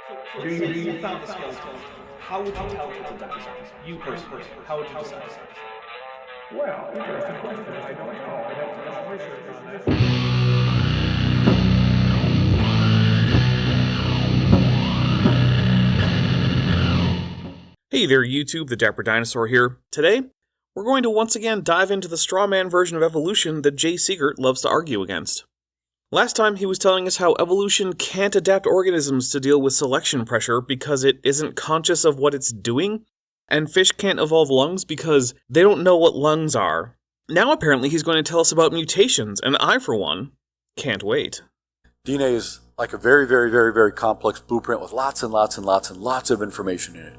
So let's say you found a skeleton. How would you tell it's a dinosaur? You personally, how would you decide? Well, interesting question. I don't know. I'd have to do some research on that. Hey there YouTube, the Dapper Dinosaur here. Today, we're going to once again dive into the straw man version of evolution that Jay Seegert loves to argue against. Last time he was telling us how evolution can't adapt organisms to deal with selection pressure because it isn't conscious of what it's doing, and fish can't evolve lungs because they don't know what lungs are. Now apparently he's going to tell us about mutations, and I, for one, can't wait. DNA is like a very complex blueprint with lots and lots of information in it.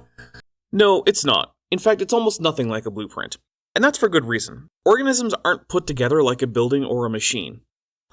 No, it's not. In fact, it's almost nothing like a blueprint. And that's for good reason. Organisms aren't put together like a building or a machine.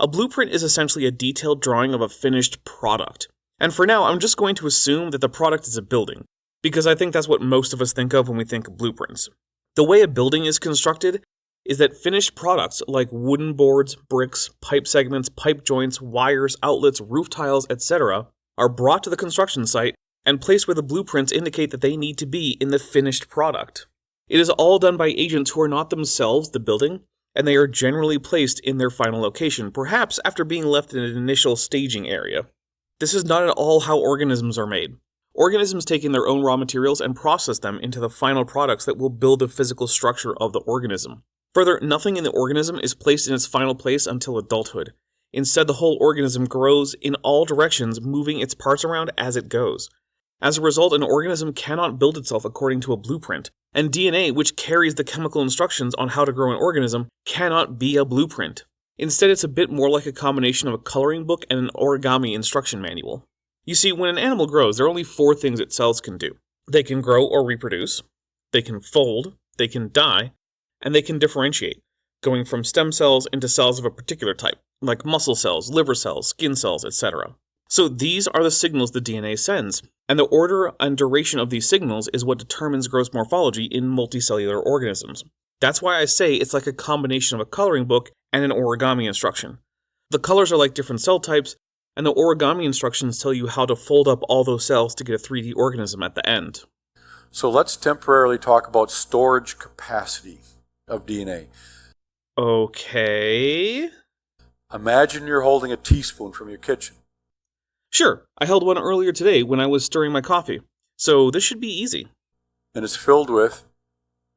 A blueprint is essentially a detailed drawing of a finished product. And for now, I'm just going to assume that the product is a building, because I think that's what most of us think of when we think of blueprints. The way a building is constructed is that finished products like wooden boards, bricks, pipe segments, pipe joints, wires, outlets, roof tiles, etc. are brought to the construction site and placed where the blueprints indicate that they need to be in the finished product. It is all done by agents who are not themselves the building, and they are generally placed in their final location, perhaps after being left in an initial staging area. This is not at all how organisms are made. Organisms take in their own raw materials and process them into the final products that will build the physical structure of the organism. Further, nothing in the organism is placed in its final place until adulthood. Instead, the whole organism grows in all directions, moving its parts around as it goes. As a result, an organism cannot build itself according to a blueprint, and DNA, which carries the chemical instructions on how to grow an organism, cannot be a blueprint. Instead, it's a bit more like a combination of a coloring book and an origami instruction manual. You see, when an animal grows, there are only 4 things its cells can do. They can grow or reproduce, they can fold, they can die, and they can differentiate, going from stem cells into cells of a particular type, like muscle cells, liver cells, skin cells, etc. So these are the signals the DNA sends, and the order and duration of these signals is what determines gross morphology in multicellular organisms. That's why I say it's like a combination of a coloring book and an origami instruction. The colors are like different cell types, and the origami instructions tell you how to fold up all those cells to get a 3D organism at the end. So let's temporarily talk about storage capacity of DNA. Okay. Imagine you're holding a teaspoon from your kitchen. Sure, I held one earlier today when I was stirring my coffee, so this should be easy. And it's filled with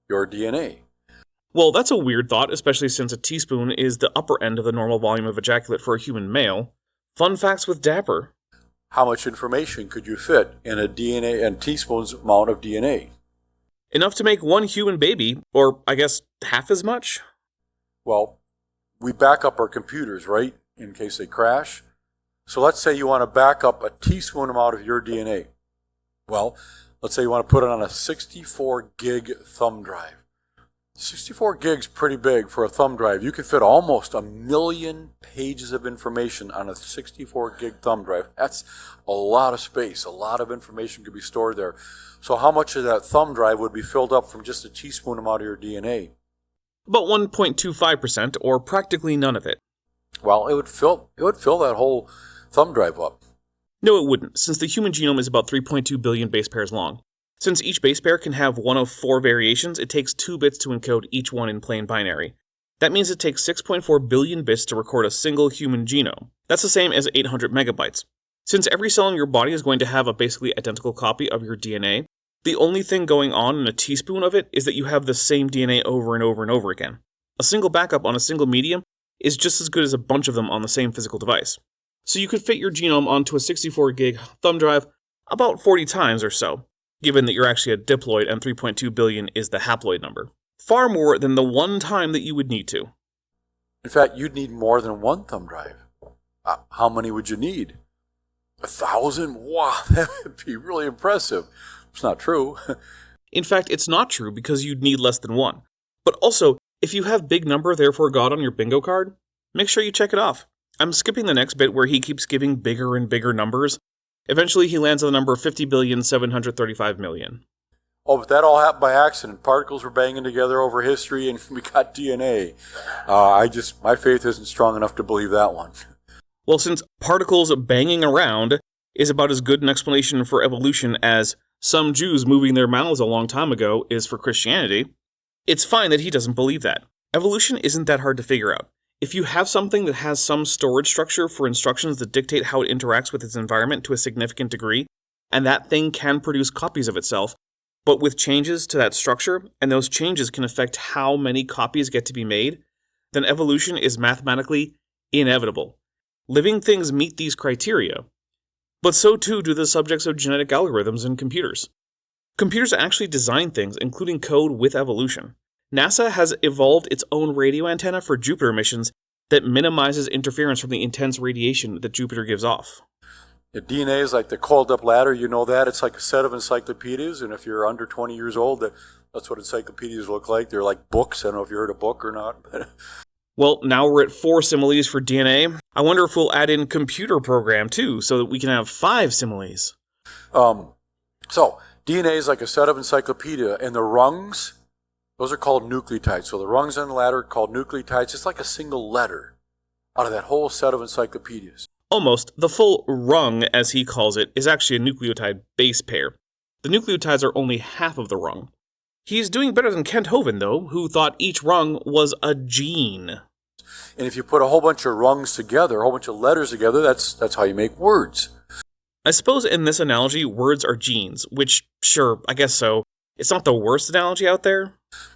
your DNA. Well, that's a weird thought, especially since a teaspoon is the upper end of the normal volume of ejaculate for a human male. Fun facts with Dapper. How much information could you fit in a teaspoon's amount of DNA? Enough to make one human baby, or I guess half as much? Well, we back up our computers, right, in case they crash. So let's say you want to back up a teaspoon amount of your DNA. Well, let's say you want to put it on a 64 gig thumb drive. 64 gigs pretty big for a thumb drive. You could fit almost 1 million pages of information on a 64 gig thumb drive. That's a lot of space. A lot of information could be stored there. So how much of that thumb drive would be filled up from just a teaspoon amount of your DNA? About 1.25%, or practically none of it. Well, it would fill that whole thumb drive up. No, it wouldn't, since the human genome is about 3.2 billion base pairs long. Since each base pair can have one of 4 variations, it takes 2 bits to encode each one in plain binary. That means it takes 6.4 billion bits to record a single human genome. That's the same as 800 megabytes. Since every cell in your body is going to have a basically identical copy of your DNA, the only thing going on in a teaspoon of it is that you have the same DNA over and over and over again. A single backup on a single medium is just as good as a bunch of them on the same physical device. So you could fit your genome onto a 64 gig thumb drive about 40 times or so, given that you're actually a diploid and 3.2 billion is the haploid number. Far more than the one time that you would need to. In fact, you'd need more than one thumb drive. How many would you need? 1,000? Wow, that would be really impressive. It's not true. In fact, it's not true because you'd need less than one. But also, if you have big number therefore God on your bingo card, make sure you check it off. I'm skipping the next bit where he keeps giving bigger and bigger numbers. Eventually he lands on the number 50,735,000,000. Oh, but that all happened by accident. Particles were banging together over history and we got DNA. My faith isn't strong enough to believe that one. Well, since particles banging around is about as good an explanation for evolution as some Jews moving their mouths a long time ago is for Christianity, it's fine that he doesn't believe that. Evolution isn't that hard to figure out. If you have something that has some storage structure for instructions that dictate how it interacts with its environment to a significant degree, and that thing can produce copies of itself, but with changes to that structure, and those changes can affect how many copies get to be made, then evolution is mathematically inevitable. Living things meet these criteria, but so too do the subjects of genetic algorithms in computers. Computers actually design things, including code with evolution. NASA has evolved its own radio antenna for Jupiter missions that minimizes interference from the intense radiation that Jupiter gives off. The DNA is like the coiled up ladder, you know that. It's like a set of encyclopedias, and if you're under 20 years old, that's what encyclopedias look like. They're like books. I don't know if you heard a book or not. Well, now we're at 4 similes for DNA. I wonder if we'll add in computer program too, so that we can have 5 similes. So, DNA is like a set of encyclopedia, and the rungs, those are called nucleotides. So the rungs on the ladder are called nucleotides. It's like a single letter out of that whole set of encyclopedias. Almost. The full rung, as he calls it, is actually a nucleotide base pair. The nucleotides are only half of the rung. He's doing better than Kent Hovind, though, who thought each rung was a gene. And if you put a whole bunch of rungs together, a whole bunch of letters together, that's how you make words. I suppose in this analogy, words are genes, which, sure, I guess so. It's not the worst analogy out there.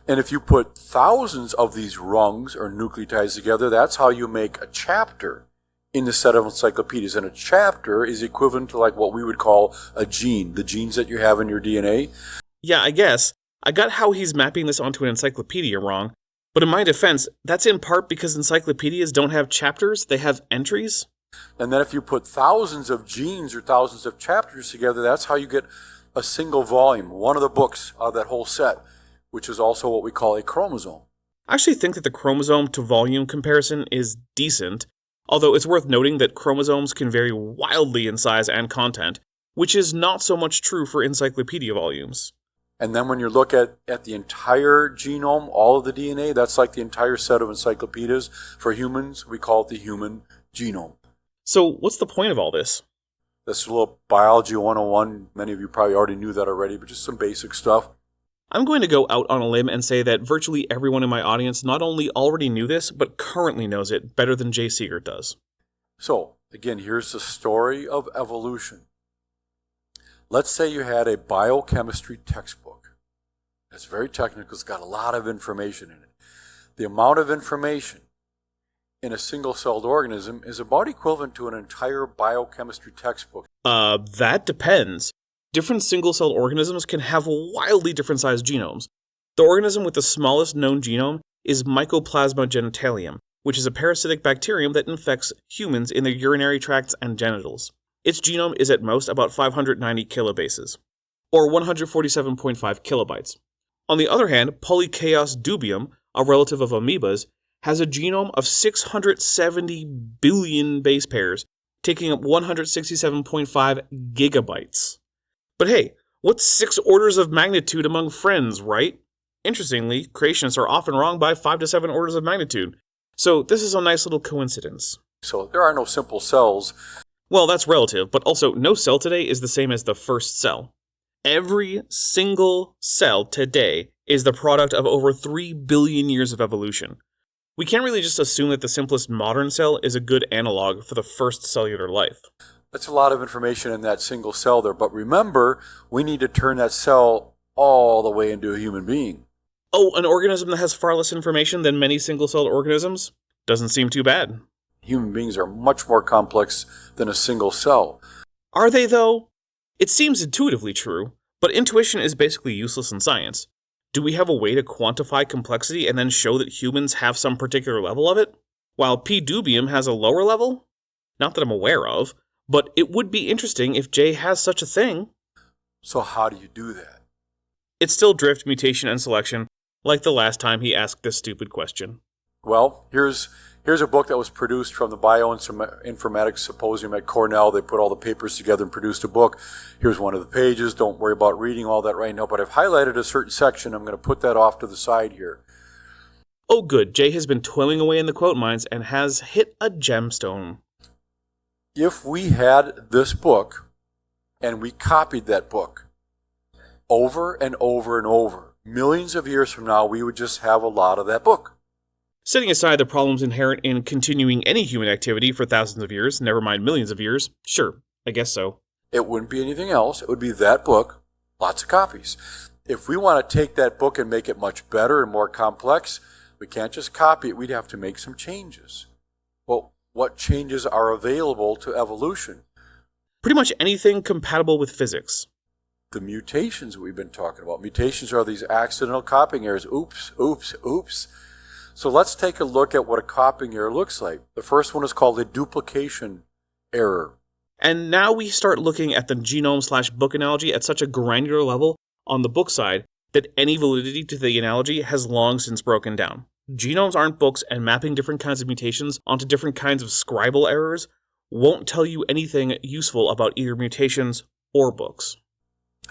And if you put thousands of these rungs or nucleotides together, that's how you make a chapter in the set of encyclopedias. And a chapter is equivalent to like what we would call a gene, the genes that you have in your DNA. Yeah, I guess. I got how he's mapping this onto an encyclopedia wrong, but in my defense, that's in part because encyclopedias don't have chapters, they have entries. And then if you put thousands of genes or thousands of chapters together, that's how you get a single volume, one of the books of that whole set, which is also what we call a chromosome. I actually think that the chromosome to volume comparison is decent, although it's worth noting that chromosomes can vary wildly in size and content, which is not so much true for encyclopedia volumes. And then when you look at the entire genome, all of the DNA, that's like the entire set of encyclopedias. For humans, we call it the human genome. So what's the point of all this? That's a little biology 101. Many of you probably already knew that already, but just some basic stuff. I'm going to go out on a limb and say that virtually everyone in my audience not only already knew this, but currently knows it better than Jay Seegert does. So, again, here's the story of evolution. Let's say you had a biochemistry textbook. It's very technical. It's got a lot of information in it. The amount of information in a single-celled organism is about equivalent to an entire biochemistry textbook. That depends. Different single-celled organisms can have wildly different sized genomes. The organism with the smallest known genome is Mycoplasma genitalium, which is a parasitic bacterium that infects humans in their urinary tracts and genitals. Its genome is at most about 590 kilobases, or 147.5 kilobytes. On the other hand, Polychaos dubium, a relative of amoebas, has a genome of 670 billion base pairs, taking up 167.5 gigabytes. But hey, what's 6 orders of magnitude among friends, right? Interestingly, creationists are often wrong by 5 to 7 orders of magnitude. So this is a nice little coincidence. So there are no simple cells. Well, that's relative, but also no cell today is the same as the first cell. Every single cell today is the product of over 3 billion years of evolution. We can't really just assume that the simplest modern cell is a good analog for the first cellular life. That's a lot of information in that single cell there, but remember, we need to turn that cell all the way into a human being. Oh, an organism that has far less information than many single-celled organisms? Doesn't seem too bad. Human beings are much more complex than a single cell. Are they, though? It seems intuitively true, but intuition is basically useless in science. Do we have a way to quantify complexity and then show that humans have some particular level of it? While P. dubium has a lower level? Not that I'm aware of, but it would be interesting if J has such a thing. So how do you do that? It's still drift, mutation, and selection, like the last time he asked this stupid question. Well, here's a book that was produced from the Bioinformatics Symposium at Cornell. They put all the papers together and produced a book. Here's one of the pages. Don't worry about reading all that right now, but I've highlighted a certain section. I'm going to put that off to the side here. Oh good, Jay has been toiling away in the quote mines and has hit a gemstone. If we had this book and we copied that book over and over and over, millions of years from now, we would just have a lot of that book. Setting aside the problems inherent in continuing any human activity for thousands of years, never mind millions of years, sure, I guess so. It wouldn't be anything else. It would be that book, lots of copies. If we want to take that book and make it much better and more complex, we can't just copy it. We'd have to make some changes. Well, what changes are available to evolution? Pretty much anything compatible with physics. The mutations we've been talking about. Mutations are these accidental copying errors. Oops, oops, oops. So let's take a look at what a copying error looks like. The first one is called a duplication error. And now we start looking at the genome/book analogy at such a granular level on the book side that any validity to the analogy has long since broken down. Genomes aren't books, and mapping different kinds of mutations onto different kinds of scribal errors won't tell you anything useful about either mutations or books.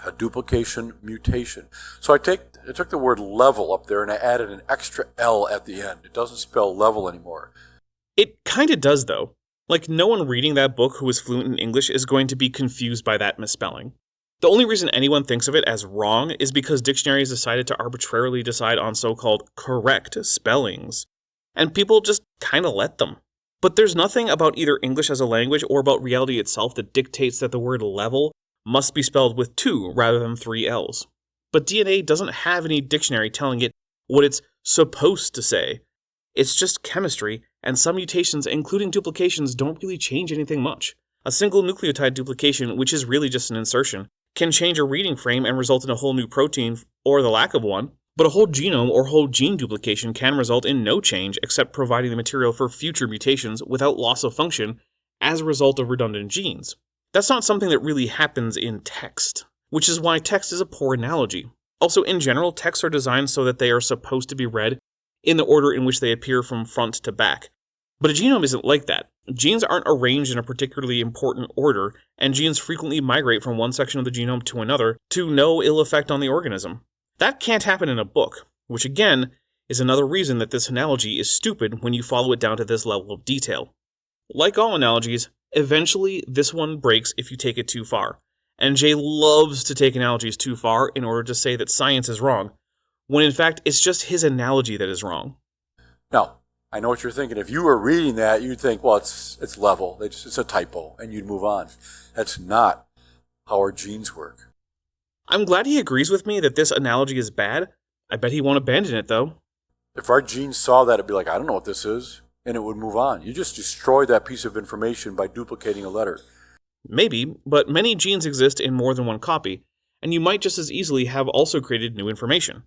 A duplication mutation. So I took the word level up there and I added an extra L at the end. It doesn't spell level anymore. It kinda does, though. Like, no one reading that book who is fluent in English is going to be confused by that misspelling. The only reason anyone thinks of it as wrong is because dictionaries decided to arbitrarily decide on so-called correct spellings, and people just kinda let them. But there's nothing about either English as a language or about reality itself that dictates that the word level must be spelled with 2 rather than 3 L's. But DNA doesn't have any dictionary telling it what it's supposed to say. It's just chemistry, and some mutations, including duplications, don't really change anything much. A single nucleotide duplication, which is really just an insertion, can change a reading frame and result in a whole new protein, or the lack of one, but a whole genome or whole gene duplication can result in no change except providing the material for future mutations without loss of function as a result of redundant genes. That's not something that really happens in text, which is why text is a poor analogy. Also, in general, texts are designed so that they are supposed to be read in the order in which they appear from front to back. But a genome isn't like that. Genes aren't arranged in a particularly important order, and genes frequently migrate from one section of the genome to another to no ill effect on the organism. That can't happen in a book, which again is another reason that this analogy is stupid when you follow it down to this level of detail. Like all analogies, eventually this one breaks if you take it too far, and Jay loves to take analogies too far in order to say that science is wrong, when in fact it's just his analogy that is wrong. Now, I know what you're thinking. If you were reading that, you'd think, well, it's level. It's a typo, and you'd move on. That's not how our genes work. I'm glad he agrees with me that this analogy is bad. I bet he won't abandon it, though. If our genes saw that, it'd be like, I don't know what this is, and it would move on. You just destroy that piece of information by duplicating a letter. Maybe, but many genes exist in more than one copy, and you might just as easily have also created new information.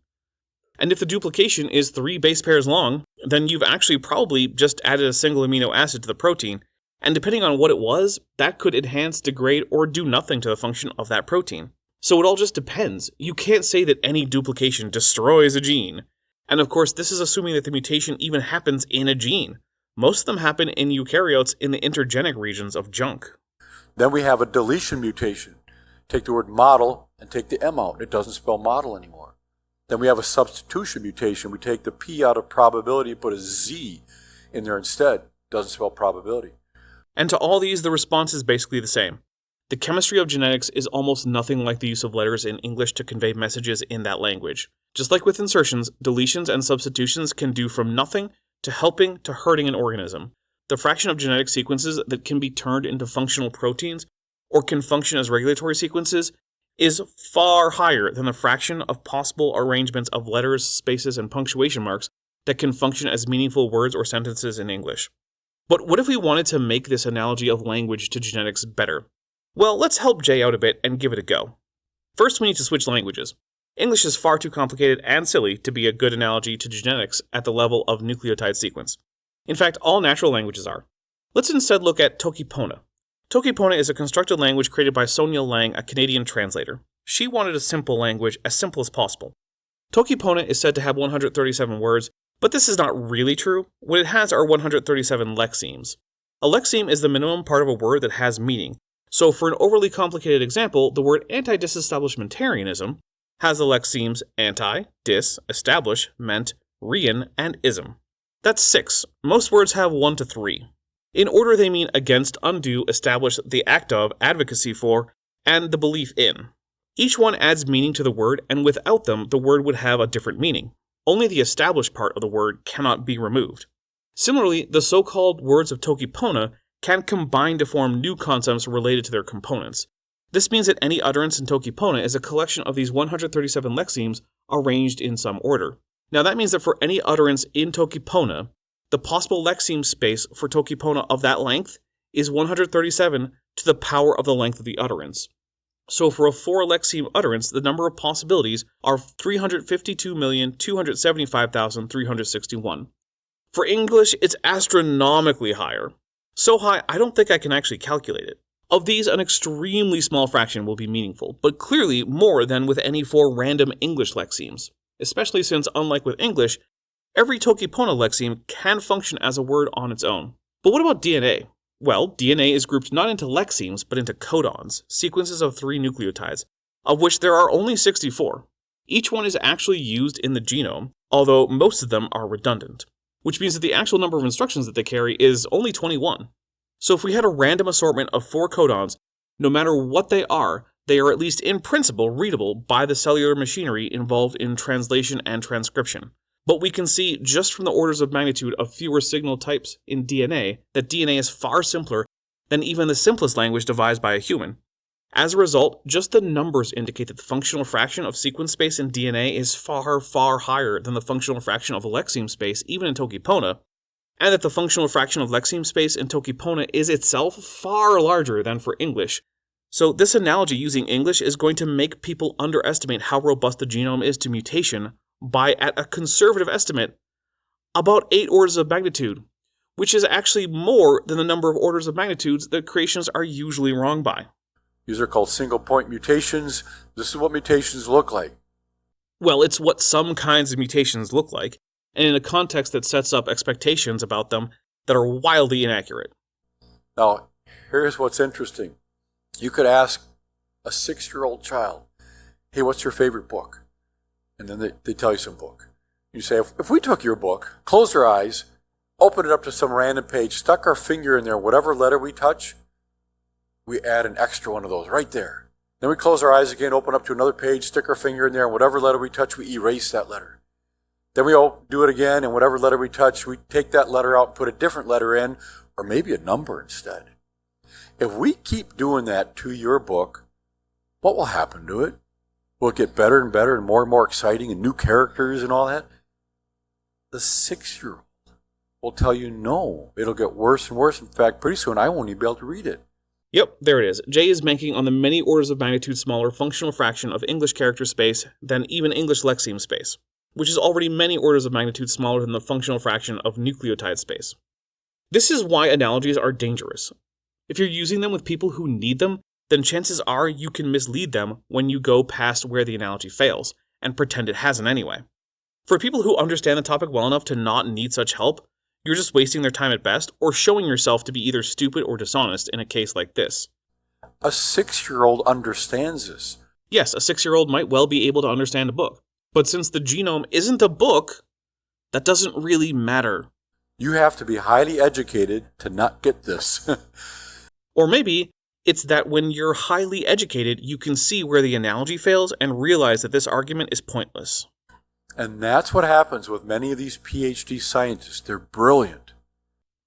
And if the duplication is 3 base pairs long, then you've actually probably just added a single amino acid to the protein, and depending on what it was, that could enhance, degrade, or do nothing to the function of that protein. So it all just depends. You can't say that any duplication destroys a gene. And of course, this is assuming that the mutation even happens in a gene. Most of them happen in eukaryotes in the intergenic regions of junk. Then we have a deletion mutation. Take the word model and take the M out. It doesn't spell model anymore. Then we have a substitution mutation. We take the P out of probability and put a Z in there instead. Doesn't spell probability. And to all these, the response is basically the same. The chemistry of genetics is almost nothing like the use of letters in English to convey messages in that language. Just like with insertions, deletions and substitutions can do from nothing to helping to hurting an organism. The fraction of genetic sequences that can be turned into functional proteins or can function as regulatory sequences is far higher than the fraction of possible arrangements of letters, spaces, and punctuation marks that can function as meaningful words or sentences in English. But what if we wanted to make this analogy of language to genetics better? Well, let's help Jay out a bit and give it a go. First, we need to switch languages. English is far too complicated and silly to be a good analogy to genetics at the level of nucleotide sequence. In fact, all natural languages are. Let's instead look at Tokipona. Tokipona is a constructed language created by Sonia Lang, a Canadian translator. She wanted a simple language, as simple as possible. Tokipona is said to have 137 words, but this is not really true. What it has are 137 lexemes. A lexeme is the minimum part of a word that has meaning. So for an overly complicated example, the word anti-disestablishmentarianism has the lexemes anti, dis, establish, ment, rean, and ism. That's 6. Most words have 1 to 3. In order, they mean against, undo, establish, the act of, advocacy for, and the belief in. Each one adds meaning to the word, and without them, the word would have a different meaning. Only the established part of the word cannot be removed. Similarly, the so-called words of Tokipona can combine to form new concepts related to their components. This means that any utterance in Tokipona is a collection of these 137 lexemes arranged in some order. Now that means that for any utterance in Tokipona, the possible lexeme space for Tokipona of that length is 137 to the power of the length of the utterance. So for a 4-lexeme utterance, the number of possibilities are 352,275,361. For English, it's astronomically higher. So high, I don't think I can actually calculate it. Of these, an extremely small fraction will be meaningful, but clearly more than with any 4 random English lexemes, especially since, unlike with English, every Tokipona lexeme can function as a word on its own. But what about DNA? Well, DNA is grouped not into lexemes, but into codons, sequences of 3 nucleotides, of which there are only 64. Each one is actually used in the genome, although most of them are redundant, which means that the actual number of instructions that they carry is only 21. So if we had a random assortment of 4 codons, no matter what they are at least in principle readable by the cellular machinery involved in translation and transcription. But we can see just from the orders of magnitude of fewer signal types in DNA that DNA is far simpler than even the simplest language devised by a human. As a result, just the numbers indicate that the functional fraction of sequence space in DNA is far, far higher than the functional fraction of lexeme space even in Tokipona, and that the functional fraction of lexeme space in Tokipona is itself far larger than for English. So this analogy using English is going to make people underestimate how robust the genome is to mutation by, at a conservative estimate, about 8 orders of magnitude, which is actually more than the number of orders of magnitudes that creationists are usually wrong by. These are called single-point mutations. This is what mutations look like. Well, it's what some kinds of mutations look like, and in a context that sets up expectations about them that are wildly inaccurate. Now, here's what's interesting. You could ask a 6-year-old child, hey, what's your favorite book? And then they tell you some book. You say, if we took your book, closed our eyes, opened it up to some random page, stuck our finger in there, whatever letter we touch, we add an extra one of those right there. Then we close our eyes again, open up to another page, stick our finger in there, and whatever letter we touch, we erase that letter. Then we do it again, and whatever letter we touch, we take that letter out and put a different letter in, or maybe a number instead. If we keep doing that to your book, what will happen to it? Will it get better and better and more exciting and new characters and all that? The 6-year-old will tell you no. It'll get worse and worse. In fact, pretty soon I won't even be able to read it. Yep, there it is. J is banking on the many orders of magnitude smaller functional fraction of English character space than even English lexeme space, which is already many orders of magnitude smaller than the functional fraction of nucleotide space. This is why analogies are dangerous. If you're using them with people who need them, then chances are you can mislead them when you go past where the analogy fails, and pretend it hasn't anyway. For people who understand the topic well enough to not need such help, you're just wasting their time at best, or showing yourself to be either stupid or dishonest in a case like this. A 6-year-old understands this. Yes, a 6-year-old might well be able to understand a book, but since the genome isn't a book, that doesn't really matter. You have to be highly educated to not get this. Or maybe it's that when you're highly educated, you can see where the analogy fails and realize that this argument is pointless. And that's what happens with many of these PhD scientists. They're brilliant.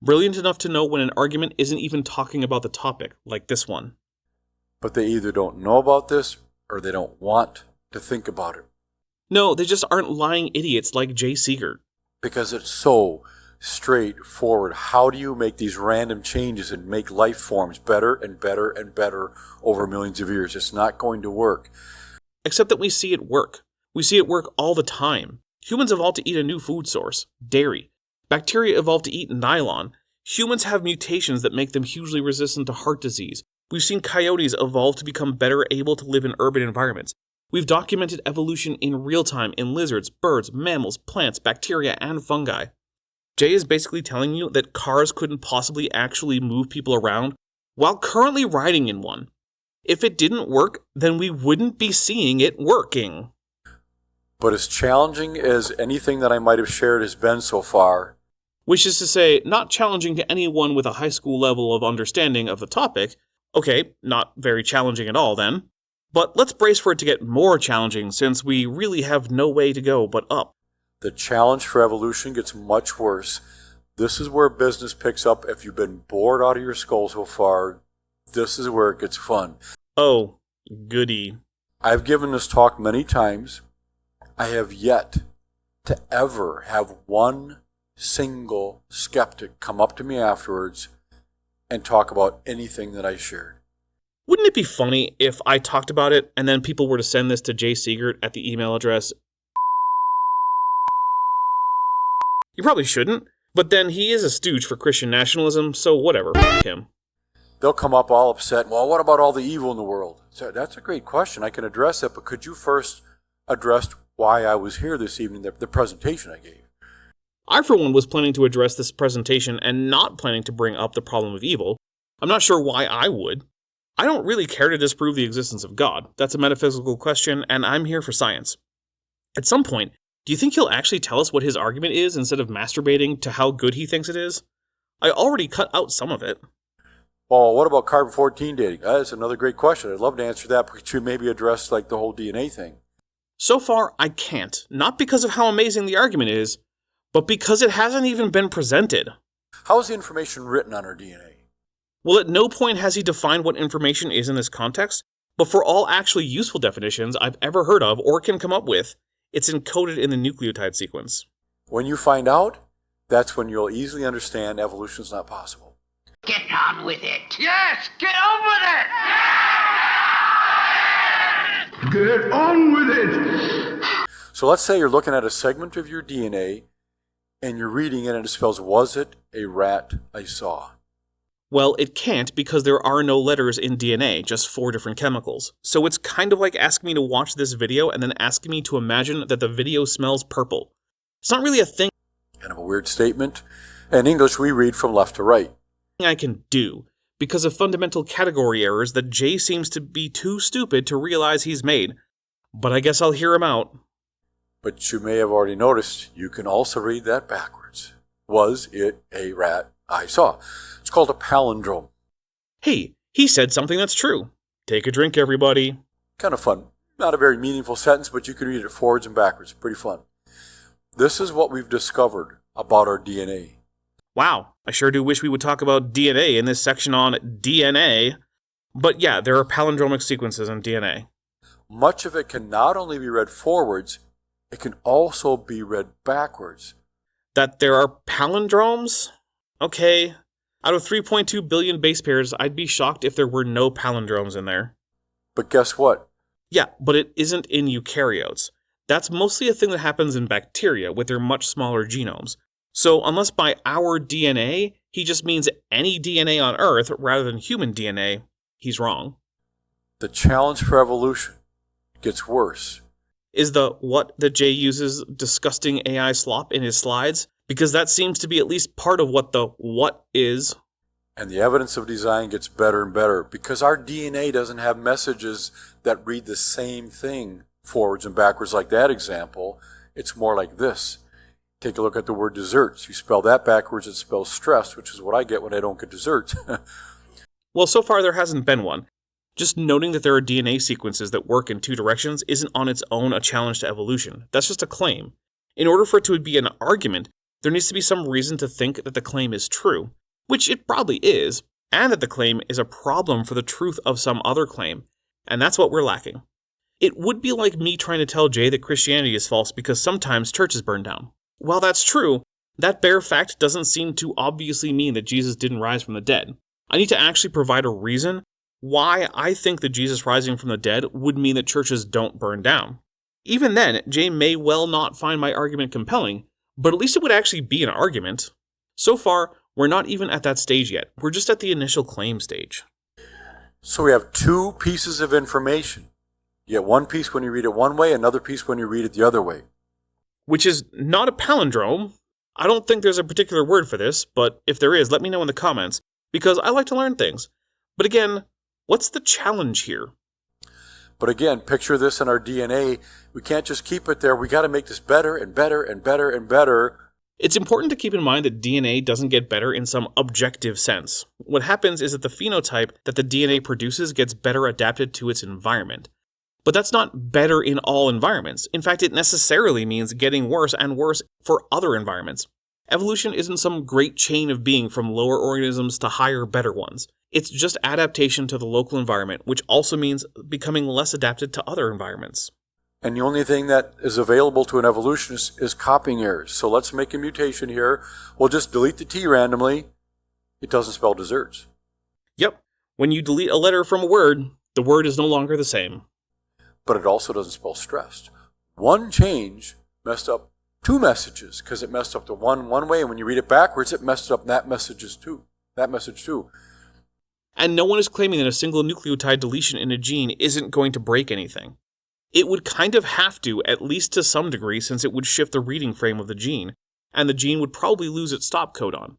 Brilliant enough to know when an argument isn't even talking about the topic, like this one. But they either don't know about this, or they don't want to think about it. No, they just aren't lying idiots like Jay Seegert. Because it's so straightforward. How do you make these random changes and make life forms better and better and better over millions of years? It's not going to work. Except that we see it work. We see it work all the time. Humans evolved to eat a new food source, dairy. Bacteria evolved to eat nylon. Humans have mutations that make them hugely resistant to heart disease. We've seen coyotes evolve to become better able to live in urban environments. We've documented evolution in real time in lizards, birds, mammals, plants, bacteria, and fungi. Jay is basically telling you that cars couldn't possibly actually move people around while currently riding in one. If it didn't work, then we wouldn't be seeing it working. But as challenging as anything that I might have shared has been so far, which is to say, not challenging to anyone with a high school level of understanding of the topic, Okay, not very challenging at all then. But let's brace for it to get more challenging since we really have no way to go but up. The challenge for evolution gets much worse. This is where business picks up. If you've been bored out of your skull so far, this is where it gets fun. Oh, goody. I've given this talk many times. I have yet to ever have one single skeptic come up to me afterwards and talk about anything that I shared. Wouldn't it be funny if I talked about it and then people were to send this to Jay Siegert at the email address? You probably shouldn't, but then he is a stooge for Christian nationalism, so whatever, f*** him. They'll come up all upset. Well, what about all the evil in the world? So that's a great question. I can address it, but could you first address why I was here this evening, the presentation I gave? I, for one, was planning to address this presentation and not planning to bring up the problem of evil. I'm not sure why I would. I don't really care to disprove the existence of God. That's a metaphysical question, and I'm here for science. At some point, do you think he'll actually tell us what his argument is instead of masturbating to how good he thinks it is? I already cut out some of it. Well, what about carbon-14 dating? That's another great question. I'd love to answer that, but could you maybe address like the whole DNA thing? So far, I can't. Not because of how amazing the argument is, but because it hasn't even been presented. How is the information written on our DNA? Well, at no point has he defined what information is in this context, but for all actually useful definitions I've ever heard of or can come up with, it's encoded in the nucleotide sequence. When you find out, that's when you'll easily understand evolution's not possible. Get on with it. Yes, get on with it. Get on with it. So let's say you're looking at a segment of your DNA and you're reading it and it spells, was it a rat I saw? Well, it can't because there are no letters in DNA, just 4 different chemicals. So it's kind of like asking me to watch this video and then asking me to imagine that the video smells purple. It's not really a thing. Kind of a weird statement. In English, we read from left to right. I can do, because of fundamental category errors that Jay seems to be too stupid to realize he's made. But I guess I'll hear him out. But you may have already noticed, you can also read that backwards. Was it a rat I saw? It's called a palindrome. Hey, he said something that's true. Take a drink, everybody. Kind of fun. Not a very meaningful sentence, but you can read it forwards and backwards. Pretty fun. This is what we've discovered about our DNA. Wow, I sure do wish we would talk about DNA in this section on DNA. But yeah, there are palindromic sequences in DNA. Much of it can not only be read forwards, it can also be read backwards. That there are palindromes? Okay. Out of 3.2 billion base pairs, I'd be shocked if there were no palindromes in there. But guess what? Yeah, but it isn't in eukaryotes. That's mostly a thing that happens in bacteria with their much smaller genomes. So unless by our DNA, he just means any DNA on Earth rather than human DNA, he's wrong. The challenge for evolution gets worse. Is the what that Jay uses disgusting AI slop in his slides? Because that seems to be at least part of what the what is. And the evidence of design gets better and better because our DNA doesn't have messages that read the same thing forwards and backwards like that example. It's more like this. Take a look at the word desserts. You spell that backwards, it spells stress, which is what I get when I don't get dessert. Well, so far there hasn't been one. Just noting that there are DNA sequences that work in 2 directions isn't on its own a challenge to evolution. That's just a claim. In order for it to be an argument, there needs to be some reason to think that the claim is true, which it probably is, and that the claim is a problem for the truth of some other claim, and that's what we're lacking. It would be like me trying to tell Jay that Christianity is false because sometimes churches burn down. While that's true, that bare fact doesn't seem to obviously mean that Jesus didn't rise from the dead. I need to actually provide a reason why I think that Jesus rising from the dead would mean that churches don't burn down. Even then, Jay may well not find my argument compelling, but at least it would actually be an argument. So far, we're not even at that stage yet. We're just at the initial claim stage. So we have 2 pieces of information. You get one piece when you read it one way, another piece when you read it the other way. Which is not a palindrome. I don't think there's a particular word for this, but if there is, let me know in the comments, because I like to learn things. But again, what's the challenge here? But again, picture this in our DNA. We can't just keep it there. We got to make this better and better and better and better. It's important to keep in mind that DNA doesn't get better in some objective sense. What happens is that the phenotype that the DNA produces gets better adapted to its environment. But that's not better in all environments. In fact, it necessarily means getting worse and worse for other environments. Evolution isn't some great chain of being from lower organisms to higher, better ones. It's just adaptation to the local environment, which also means becoming less adapted to other environments. And the only thing that is available to an evolutionist is copying errors. So let's make a mutation here. We'll just delete the T randomly. It doesn't spell desserts. Yep. When you delete a letter from a word, the word is no longer the same. But it also doesn't spell stressed. One change messed up two messages because it messed up the one way, and when you read it backwards, it messed up that message too. And no one is claiming that a single nucleotide deletion in a gene isn't going to break anything. It would kind of have to, at least to some degree, since it would shift the reading frame of the gene, and the gene would probably lose its stop codon.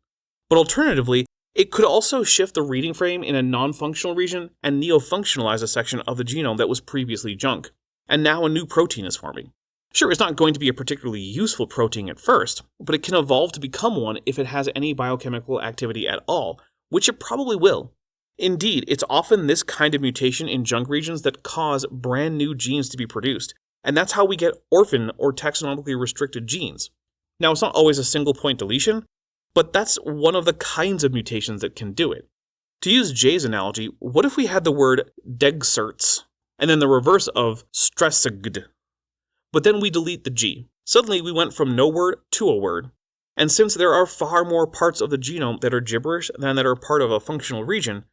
But alternatively, it could also shift the reading frame in a non-functional region and neo-functionalize a section of the genome that was previously junk, and now a new protein is forming. Sure, it's not going to be a particularly useful protein at first, but it can evolve to become one if it has any biochemical activity at all, which it probably will. Indeed, it's often this kind of mutation in junk regions that cause brand new genes to be produced, and that's how we get orphan or taxonomically restricted genes. Now, it's not always a single point deletion, but that's one of the kinds of mutations that can do it. To use Jay's analogy, what if we had the word degserts, and then the reverse of stressed? But then we delete the G. Suddenly we went from no word to a word. And since there are far more parts of the genome that are gibberish than that are part of a functional region,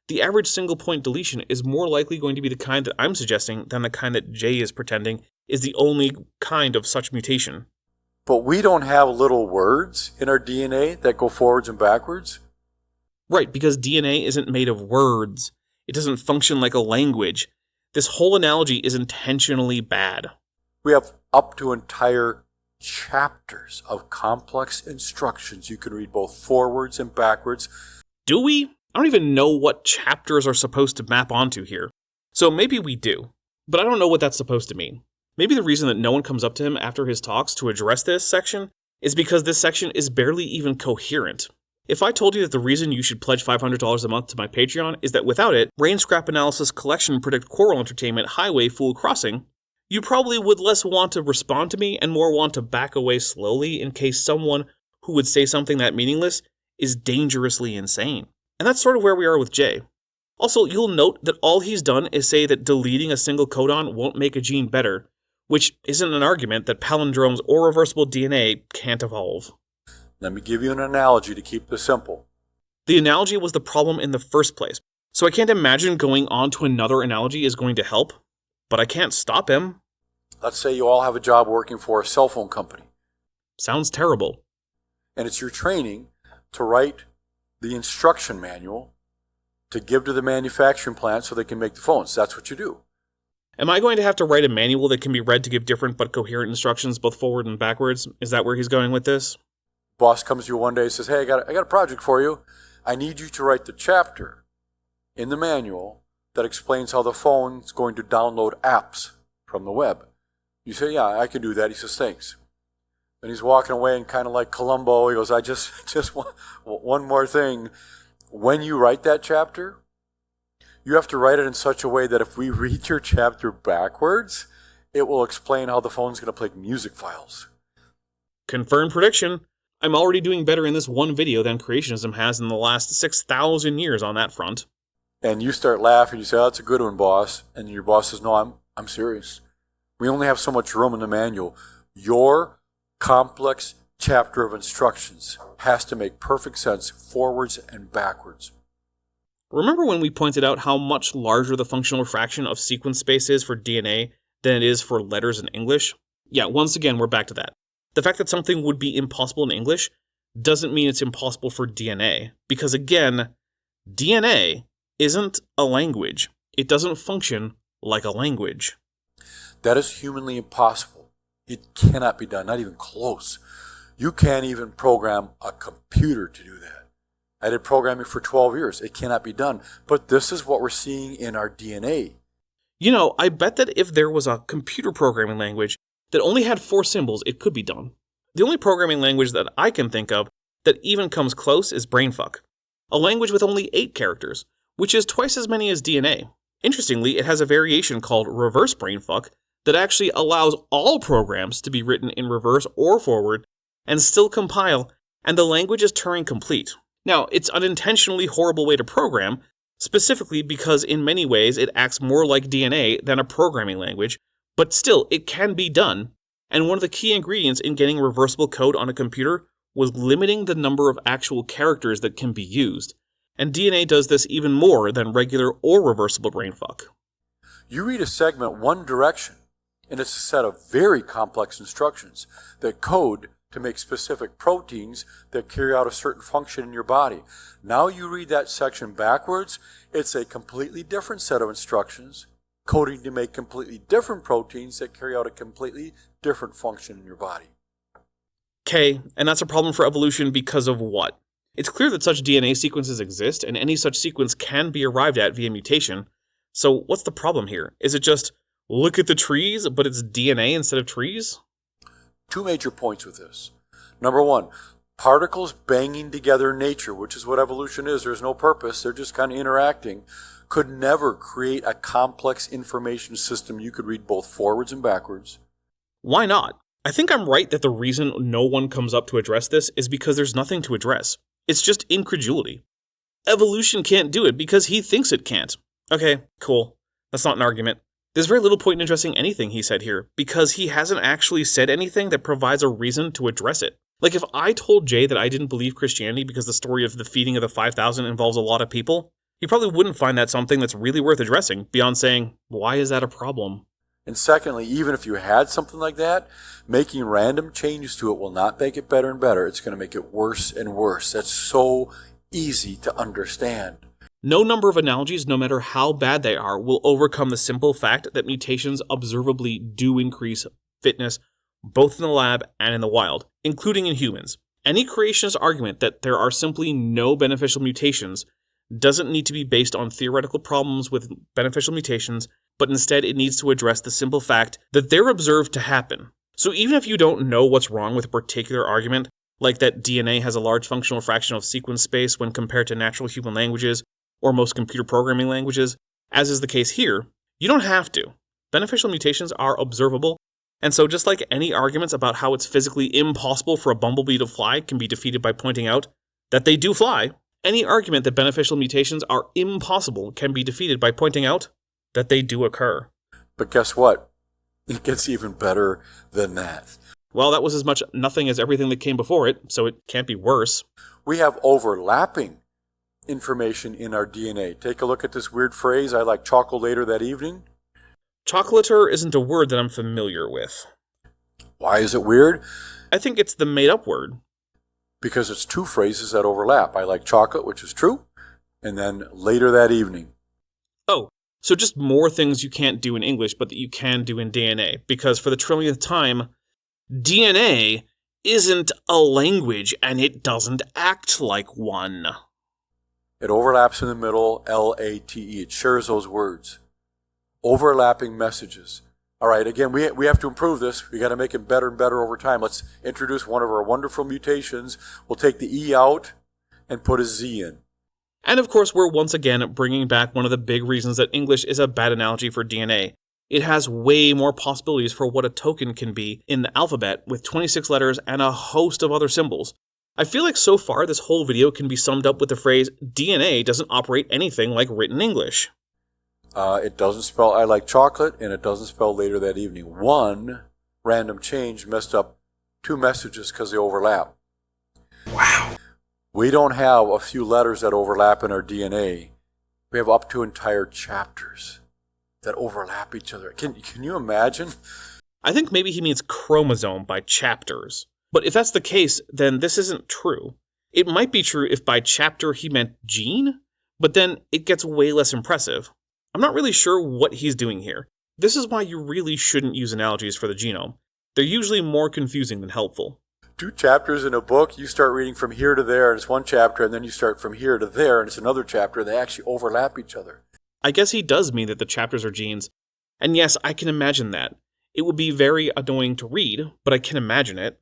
the average single point deletion is more likely going to be the kind that I'm suggesting than the kind that Jay is pretending is the only kind of such mutation. But we don't have little words in our DNA that go forwards and backwards? Right, because DNA isn't made of words. It doesn't function like a language. This whole analogy is intentionally bad. We have up to entire chapters of complex instructions you can read both forwards and backwards. Do we? I don't even know what chapters are supposed to map onto here. So maybe we do, but I don't know what that's supposed to mean. Maybe the reason that no one comes up to him after his talks to address this section is because this section is barely even coherent. If I told you that the reason you should pledge $500 a month to my Patreon is that without it, Brain Scrap Analysis Collection Predict Choral Entertainment Highway Fool Crossing, you probably would less want to respond to me and more want to back away slowly in case someone who would say something that meaningless is dangerously insane. And that's sort of where we are with Jay. Also, you'll note that all he's done is say that deleting a single codon won't make a gene better, which isn't an argument that palindromes or reversible DNA can't evolve. Let me give you an analogy to keep this simple. The analogy was the problem in the first place, so I can't imagine going on to another analogy is going to help, but I can't stop him. Let's say you all have a job working for a cell phone company. Sounds terrible. And it's your training to write the instruction manual to give to the manufacturing plant so they can make the phones. That's what you do. Am I going to have to write a manual that can be read to give different but coherent instructions both forward and backwards? Is that where he's going with this? Boss comes to you one day and says, hey, I got a project for you. I need you to write the chapter in the manual that explains how the phone's going to download apps from the web. You say, yeah, I can do that. He says, thanks. And he's walking away and kind of like Columbo, he goes, I just want one more thing. When you write that chapter, you have to write it in such a way that if we read your chapter backwards, it will explain how the phone's going to play music files. Confirmed prediction. I'm already doing better in this one video than creationism has in the last 6,000 years on that front. And you start laughing, you say, oh, that's a good one, boss. And your boss says, no, I'm serious. We only have so much room in the manual. Your complex chapter of instructions has to make perfect sense forwards and backwards. Remember when we pointed out how much larger the functional fraction of sequence space is for DNA than it is for letters in English? Yeah, once again, we're back to that. The fact that something would be impossible in English doesn't mean it's impossible for DNA, because again, DNA isn't a language. It doesn't function like a language. That is humanly impossible. It cannot be done, not even close. You can't even program a computer to do that. I did programming for 12 years. It cannot be done. But this is what we're seeing in our DNA. You know, I bet that if there was a computer programming language that only had 4 symbols, it could be done. The only programming language that I can think of that even comes close is brainfuck, a language with only 8 characters, which is twice as many as DNA. Interestingly, it has a variation called reverse brainfuck that actually allows all programs to be written in reverse or forward and still compile, and the language is Turing complete. Now, it's an unintentionally horrible way to program, specifically because in many ways it acts more like DNA than a programming language, but still, it can be done, and one of the key ingredients in getting reversible code on a computer was limiting the number of actual characters that can be used, and DNA does this even more than regular or reversible brainfuck. You read a segment one direction, and it's a set of very complex instructions that code to make specific proteins that carry out a certain function in your body. Now you read that section backwards, it's a completely different set of instructions, coding to make completely different proteins that carry out a completely different function in your body. Okay, and that's a problem for evolution because of what? It's clear that such DNA sequences exist, and any such sequence can be arrived at via mutation. So what's the problem here? Is it just, look at the trees, but it's DNA instead of trees? 2 major points with this. Number 1, particles banging together in nature, which is what evolution is. There's no purpose. They're just kind of interacting. Could never create a complex information system you could read both forwards and backwards. Why not? I think I'm right that the reason no one comes up to address this is because there's nothing to address. It's just incredulity. Evolution can't do it because he thinks it can't. Okay, cool. That's not an argument. There's very little point in addressing anything he said here, because he hasn't actually said anything that provides a reason to address it. Like if I told Jay that I didn't believe Christianity because the story of the feeding of the 5,000 involves a lot of people, he probably wouldn't find that something that's really worth addressing, beyond saying, why is that a problem? And secondly, even if you had something like that, making random changes to it will not make it better and better. It's going to make it worse and worse. That's so easy to understand. No number of analogies, no matter how bad they are, will overcome the simple fact that mutations observably do increase fitness both in the lab and in the wild, including in humans. Any creationist argument that there are simply no beneficial mutations doesn't need to be based on theoretical problems with beneficial mutations, but instead it needs to address the simple fact that they're observed to happen. So even if you don't know what's wrong with a particular argument, like that DNA has a large functional fraction of sequence space when compared to natural human languages, or most computer programming languages, as is the case here, you don't have to. Beneficial mutations are observable, and so just like any arguments about how it's physically impossible for a bumblebee to fly can be defeated by pointing out that they do fly, any argument that beneficial mutations are impossible can be defeated by pointing out that they do occur. But guess what? It gets even better than that. Well, that was as much nothing as everything that came before it, so it can't be worse. We have overlapping information in our DNA. Take a look at this weird phrase, I like chocolate later that evening. Chocolater isn't a word that I'm familiar with. Why is it weird? I think it's the made-up word. Because it's 2 phrases that overlap. I like chocolate, which is true, and then later that evening. Oh, so just more things you can't do in English, but that you can do in DNA. Because for the trillionth time, DNA isn't a language, and it doesn't act like one. It overlaps in the middle, L-A-T-E. It shares those words. Overlapping messages. All right, again, we have to improve this. We got to make it better and better over time. Let's introduce one of our wonderful mutations. We'll take the E out and put a Z in. And of course, we're once again bringing back one of the big reasons that English is a bad analogy for DNA. It has way more possibilities for what a token can be in the alphabet with 26 letters and a host of other symbols. I feel like so far this whole video can be summed up with the phrase, DNA doesn't operate anything like written English. It doesn't spell I like chocolate, and it doesn't spell later that evening. One random change messed up 2 messages because they overlap. Wow. We don't have a few letters that overlap in our DNA. We have up to entire chapters that overlap each other. Can you imagine? I think maybe he means chromosome by chapters. But if that's the case, then this isn't true. It might be true if by chapter he meant gene, but then it gets way less impressive. I'm not really sure what he's doing here. This is why you really shouldn't use analogies for the genome. They're usually more confusing than helpful. 2 chapters in a book, you start reading from here to there, and it's 1 chapter, and then you start from here to there, and it's another chapter. They actually overlap each other. I guess he does mean that the chapters are genes. And yes, I can imagine that. It would be very annoying to read, but I can imagine it.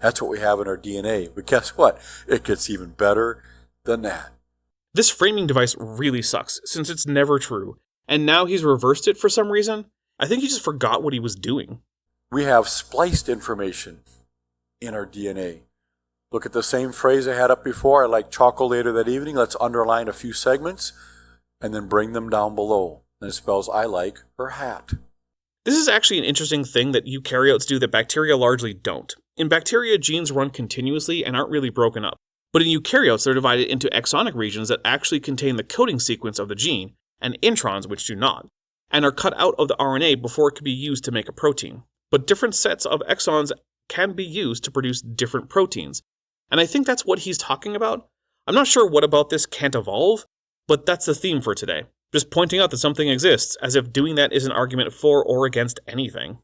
That's what we have in our DNA. But guess what? It gets even better than that. This framing device really sucks, since it's never true, and now he's reversed it for some reason. I think he just forgot what he was doing. We have spliced information in our DNA. Look at the same phrase I had up before. I like chocolate later that evening. Let's underline a few segments and then bring them down below. And it spells I like her hat. This is actually an interesting thing that eukaryotes do that bacteria largely don't. In bacteria, genes run continuously and aren't really broken up. But in eukaryotes, they're divided into exonic regions that actually contain the coding sequence of the gene, and introns which do not, and are cut out of the RNA before it can be used to make a protein. But different sets of exons can be used to produce different proteins. And I think that's what he's talking about. I'm not sure what about this can't evolve, but that's the theme for today. Just pointing out that something exists, as if doing that is an argument for or against anything.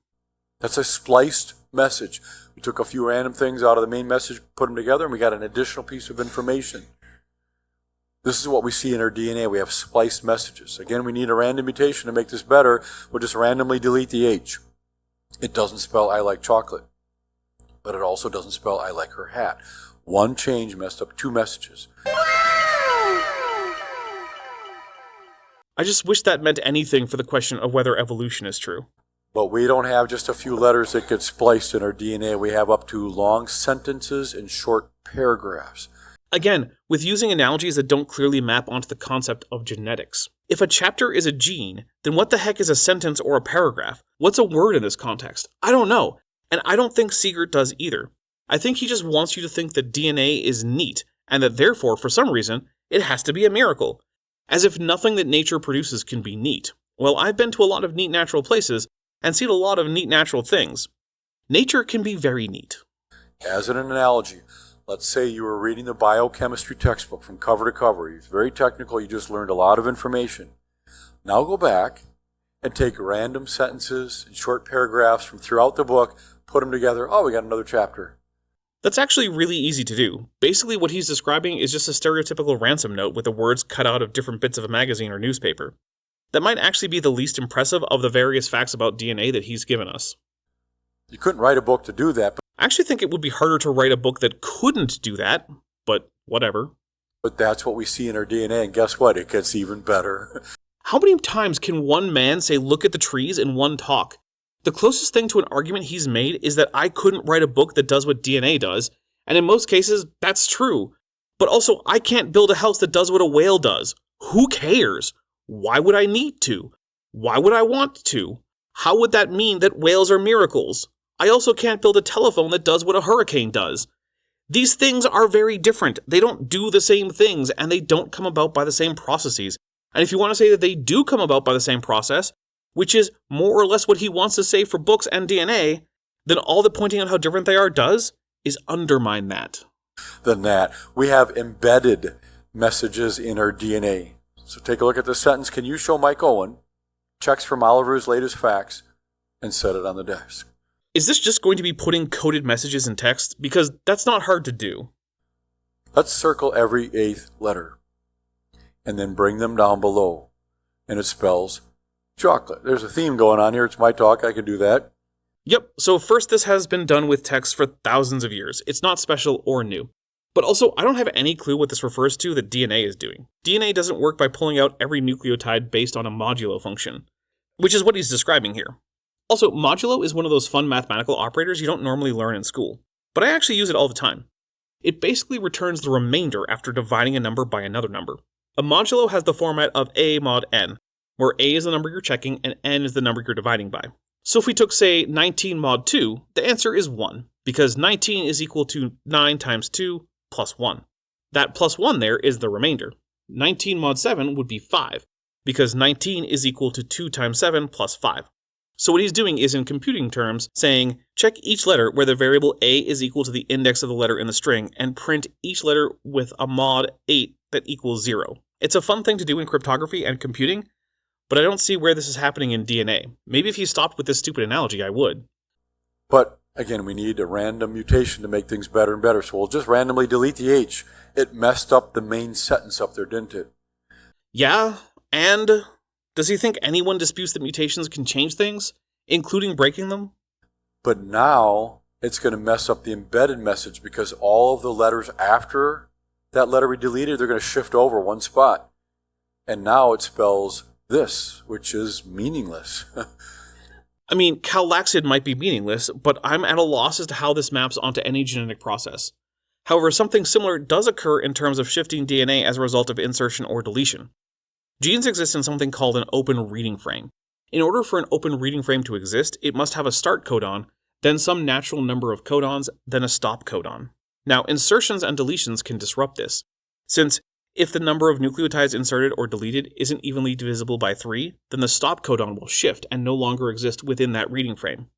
That's a spliced message. We took a few random things out of the main message, put them together, and we got an additional piece of information. This is what we see in our DNA. We have spliced messages. Again, we need a random mutation to make this better. We'll just randomly delete the H. It doesn't spell I like chocolate, but it also doesn't spell I like her hat. One change messed up two messages. I just wish that meant anything for the question of whether evolution is true. But we don't have just a few letters that get spliced in our DNA. We have up to long sentences and short paragraphs. Again, with using analogies that don't clearly map onto the concept of genetics. If a chapter is a gene, then what the heck is a sentence or a paragraph? What's a word in this context? I don't know, and I don't think Siegert does either. I think he just wants you to think that DNA is neat, and that therefore, for some reason, it has to be a miracle. As if nothing that nature produces can be neat. Well, I've been to a lot of neat natural places, and seen a lot of neat natural things. Nature can be very neat. As an analogy, let's say you were reading the biochemistry textbook from cover to cover. It's very technical, you just learned a lot of information. Now go back and take random sentences and short paragraphs from throughout the book, put them together. Oh, we got another chapter. That's actually really easy to do. Basically what he's describing is just a stereotypical ransom note with the words cut out of different bits of a magazine or newspaper. That might actually be the least impressive of the various facts about DNA that he's given us. You couldn't write a book to do that. I actually think it would be harder to write a book that couldn't do that, but whatever. But that's what we see in our DNA, and guess what? It gets even better. How many times can one man say look at the trees in one talk? The closest thing to an argument he's made is that I couldn't write a book that does what DNA does, and in most cases, that's true. But also, I can't build a house that does what a whale does. Who cares? Why would I need to? Why would I want to? How would that mean that whales are miracles? I also can't build a telephone that does what a hurricane does. These things are very different. They don't do the same things, and they don't come about by the same processes. And if you want to say that they do come about by the same process, which is more or less what he wants to say for books and DNA, then all the pointing out how different they are does is undermine that. Than that, we have embedded messages in our DNA. So take a look at this sentence. Can you show Mike Owen checks from Oliver's latest facts and set it on the desk? Is this just going to be putting coded messages in text? Because that's not hard to do. Let's circle every eighth letter and then bring them down below. And it spells chocolate. There's a theme going on here. It's my talk. I can do that. Yep, so first, this has been done with text for thousands of years. It's not special or new. But also, I don't have any clue what this refers to that DNA is doing. DNA doesn't work by pulling out every nucleotide based on a modulo function, which is what he's describing here. Also, modulo is one of those fun mathematical operators you don't normally learn in school, but I actually use it all the time. It basically returns the remainder after dividing a number by another number. A modulo has the format of A mod n, where A is the number you're checking and n is the number you're dividing by. So if we took, say, 19 mod 2, the answer is 1, because 19 is equal to 9 times 2 plus 1. That plus 1 there is the remainder. 19 mod 7 would be 5, because 19 is equal to 2 times 7 plus 5. So what he's doing is, in computing terms, saying, check each letter where the variable A is equal to the index of the letter in the string, and print each letter with a mod 8 that equals 0. It's a fun thing to do in cryptography and computing, but I don't see where this is happening in DNA. Maybe if he stopped with this stupid analogy, I would. But, again, we need a random mutation to make things better and better, so we'll just randomly delete the H. It messed up the main sentence up there, didn't it? Yeah, and does he think anyone disputes that mutations can change things, including breaking them? But now, it's going to mess up the embedded message because all of the letters after that letter we deleted, they're going to shift over one spot. And now it spells this, which is meaningless. I mean, Calaxid might be meaningless, but I'm at a loss as to how this maps onto any genetic process. However, something similar does occur in terms of shifting DNA as a result of insertion or deletion. Genes exist in something called an open reading frame. In order for an open reading frame to exist, it must have a start codon, then some natural number of codons, then a stop codon. Now, insertions and deletions can disrupt this, since if the number of nucleotides inserted or deleted isn't evenly divisible by 3, then the stop codon will shift and no longer exist within that reading frame.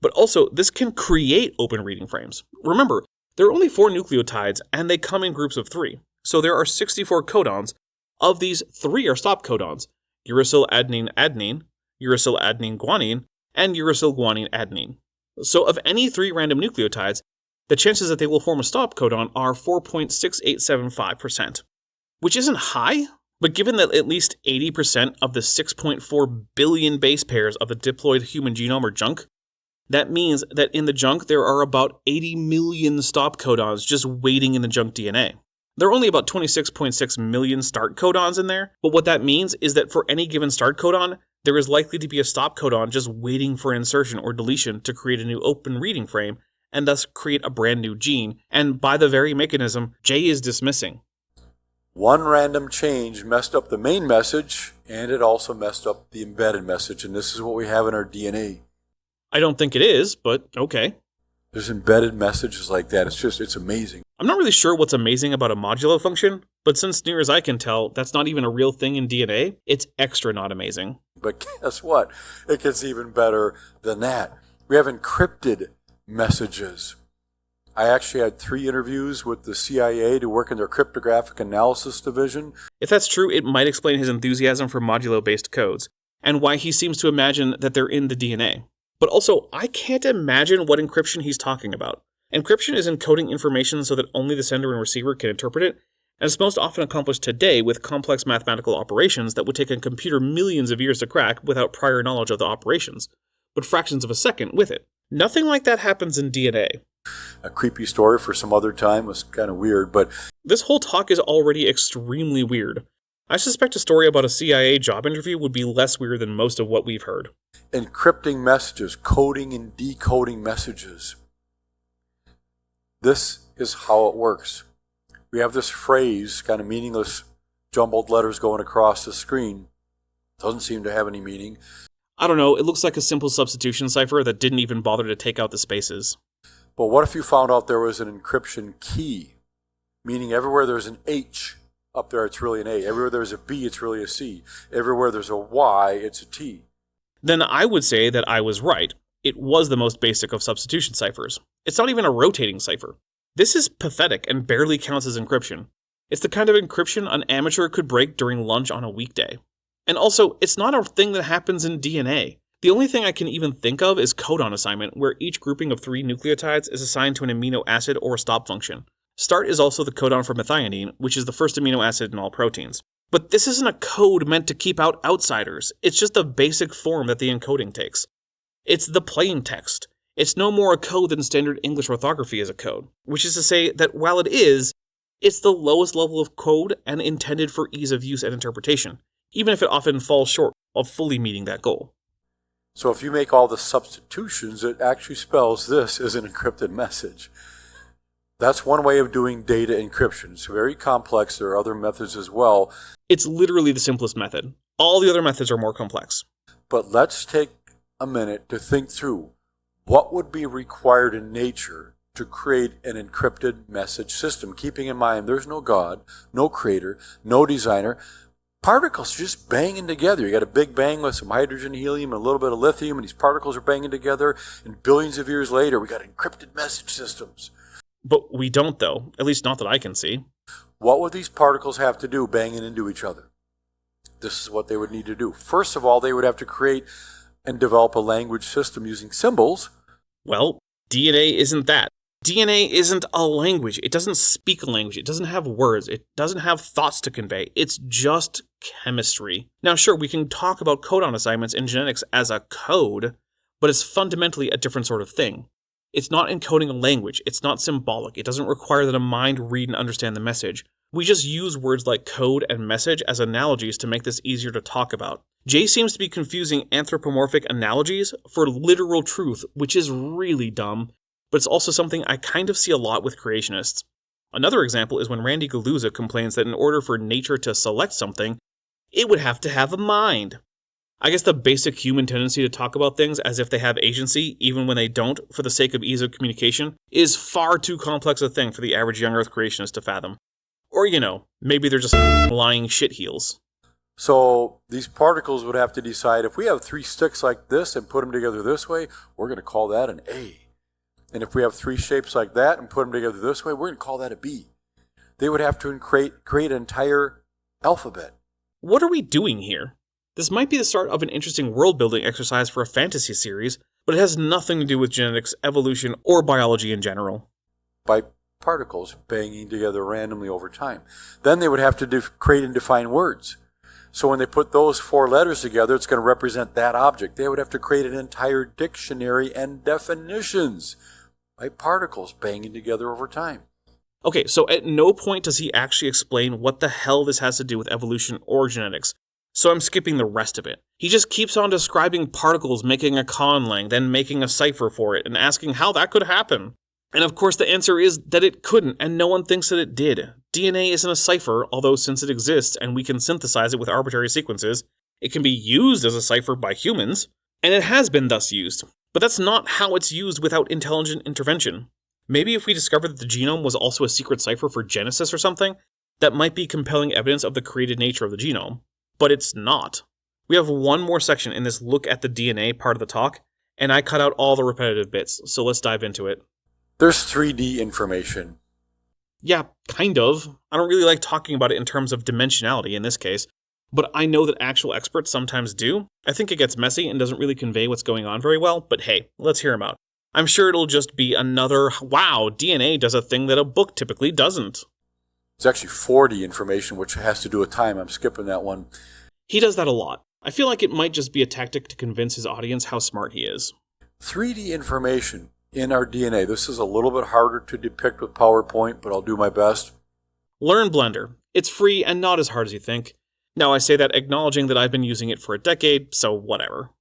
But also, this can create open reading frames. Remember, there are only 4 nucleotides and they come in groups of 3, so there are 64 codons. Of these, 3 are stop codons: uracil adenine adenine, uracil adenine guanine, and uracil guanine adenine. So of any 3 random nucleotides, the chances that they will form a stop codon are 4.6875%. Which isn't high, but given that at least 80% of the 6.4 billion base pairs of the diploid human genome are junk, that means that in the junk there are about 80 million stop codons just waiting in the junk DNA. There are only about 26.6 million start codons in there, but what that means is that for any given start codon, there is likely to be a stop codon just waiting for an insertion or deletion to create a new open reading frame, and thus create a brand new gene, and by the very mechanism J is dismissing. One random change messed up the main message, and it also messed up the embedded message, and this is what we have in our DNA. I don't think it is, but okay. There's embedded messages like that. It's amazing. I'm not really sure what's amazing about a modulo function, but since near as I can tell, that's not even a real thing in DNA, it's extra not amazing. But guess what? It gets even better than that. We have encrypted messages. I actually had 3 interviews with the CIA to work in their cryptographic analysis division. If that's true, it might explain his enthusiasm for modulo-based codes, and why he seems to imagine that they're in the DNA. But also, I can't imagine what encryption he's talking about. Encryption is encoding information so that only the sender and receiver can interpret it, and it's most often accomplished today with complex mathematical operations that would take a computer millions of years to crack without prior knowledge of the operations, but fractions of a second with it. Nothing like that happens in DNA. A creepy story for some other time. Was kind of weird, but this whole talk is already extremely weird. I suspect a story about a CIA job interview would be less weird than most of what we've heard. Encrypting messages, coding and decoding messages. This is how it works. We have this phrase, kind of meaningless, jumbled letters going across the screen. Doesn't seem to have any meaning. I don't know, it looks like a simple substitution cipher that didn't even bother to take out the spaces. But what if you found out there was an encryption key? Meaning everywhere there's an H up there, it's really an A. Everywhere there's a B, it's really a C. Everywhere there's a Y, it's a T. Then I would say that I was right. It was the most basic of substitution ciphers. It's not even a rotating cipher. This is pathetic and barely counts as encryption. It's the kind of encryption an amateur could break during lunch on a weekday. And also, it's not a thing that happens in DNA. The only thing I can even think of is codon assignment, where each grouping of 3 nucleotides is assigned to an amino acid or a stop function. Start is also the codon for methionine, which is the first amino acid in all proteins. But this isn't a code meant to keep out outsiders. It's just a basic form that the encoding takes. It's the plain text. It's no more a code than standard English orthography is a code, which is to say that while it is, it's the lowest level of code and intended for ease of use and interpretation, even if it often falls short of fully meeting that goal. So if you make all the substitutions, it actually spells this as an encrypted message. That's one way of doing data encryption. It's very complex. There are other methods as well. It's literally the simplest method. All the other methods are more complex. But let's take a minute to think through what would be required in nature to create an encrypted message system, keeping in mind there's no God, no creator, no designer. Particles just banging together. You got a big bang with some hydrogen, helium, and a little bit of lithium, and these particles are banging together, and billions of years later, we got encrypted message systems. But we don't, though. At least not that I can see. What would these particles have to do banging into each other? This is what they would need to do. First of all, they would have to create and develop a language system using symbols. Well, DNA isn't that. DNA isn't a language. It doesn't speak a language. It doesn't have words. It doesn't have thoughts to convey. It's just chemistry. Now, sure, we can talk about codon assignments in genetics as a code, but it's fundamentally a different sort of thing. It's not encoding a language, it's not symbolic, it doesn't require that a mind read and understand the message. We just use words like code and message as analogies to make this easier to talk about. Jay seems to be confusing anthropomorphic analogies for literal truth, which is really dumb, but it's also something I kind of see a lot with creationists. Another example is when Randy Galuza complains that in order for nature to select something, it would have to have a mind. I guess the basic human tendency to talk about things as if they have agency, even when they don't, for the sake of ease of communication, is far too complex a thing for the average young earth creationist to fathom. Or, maybe they're just lying shitheels. So these particles would have to decide, if we have 3 sticks like this and put them together this way, we're going to call that an A. And if we have 3 shapes like that and put them together this way, we're going to call that a B. They would have to create an entire alphabet. What are we doing here? This might be the start of an interesting world-building exercise for a fantasy series, but it has nothing to do with genetics, evolution, or biology in general. By particles banging together randomly over time. Then they would have to create and define words. So when they put those 4 letters together, it's going to represent that object. They would have to create an entire dictionary and definitions by particles banging together over time. Okay, so at no point does he actually explain what the hell this has to do with evolution or genetics, so I'm skipping the rest of it. He just keeps on describing particles making a conlang, then making a cipher for it, and asking how that could happen. And of course the answer is that it couldn't, and no one thinks that it did. DNA isn't a cipher, although since it exists and we can synthesize it with arbitrary sequences, it can be used as a cipher by humans, and it has been thus used. But that's not how it's used without intelligent intervention. Maybe if we discovered that the genome was also a secret cipher for Genesis or something, that might be compelling evidence of the created nature of the genome. But it's not. We have one more section in this look at the DNA part of the talk, and I cut out all the repetitive bits, so let's dive into it. There's 3D information. Yeah, kind of. I don't really like talking about it in terms of dimensionality in this case, but I know that actual experts sometimes do. I think it gets messy and doesn't really convey what's going on very well, but hey, let's hear him out. I'm sure it'll just be another, wow, DNA does a thing that a book typically doesn't. It's actually 4D information, which has to do with time. I'm skipping that one. He does that a lot. I feel like it might just be a tactic to convince his audience how smart he is. 3D information in our DNA. This is a little bit harder to depict with PowerPoint, but I'll do my best. Learn Blender. It's free and not as hard as you think. Now I say that acknowledging that I've been using it for a decade, so whatever.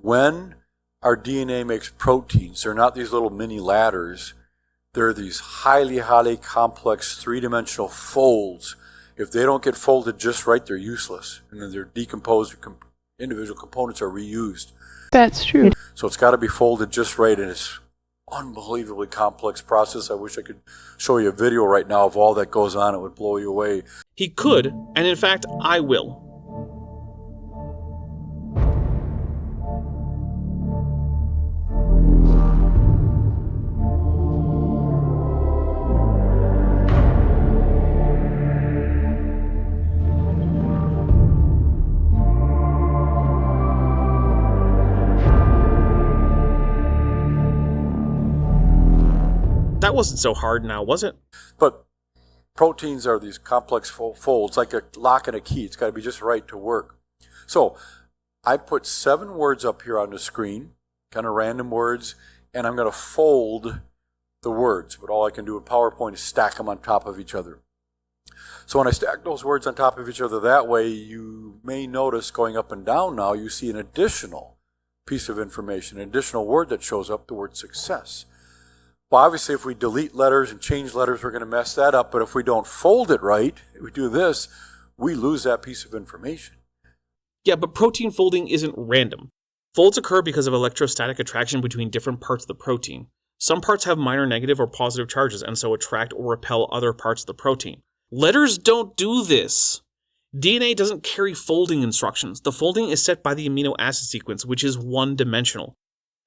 When our DNA makes proteins, they're not these little mini ladders. They're these highly, highly complex 3-dimensional folds. If they don't get folded just right, they're useless. And then they're decomposed, individual components are reused. That's true. So it's got to be folded just right, and it's unbelievably complex process. I wish I could show you a video right now of all that goes on. It would blow you away. He could, and in fact, I will. That wasn't so hard now, was it? But proteins are these complex folds, like a lock and a key. It's got to be just right to work. So I put 7 words up here on the screen, kind of random words, and I'm going to fold the words. But all I can do in PowerPoint is stack them on top of each other. So when I stack those words on top of each other that way, you may notice going up and down now, you see an additional piece of information, an additional word that shows up, the word success. Well, obviously, if we delete letters and change letters, we're going to mess that up. But if we don't fold it right, if we do this, we lose that piece of information. Yeah, but protein folding isn't random. Folds occur because of electrostatic attraction between different parts of the protein. Some parts have minor negative or positive charges and so attract or repel other parts of the protein. Letters don't do this. DNA doesn't carry folding instructions. The folding is set by the amino acid sequence, which is one-dimensional.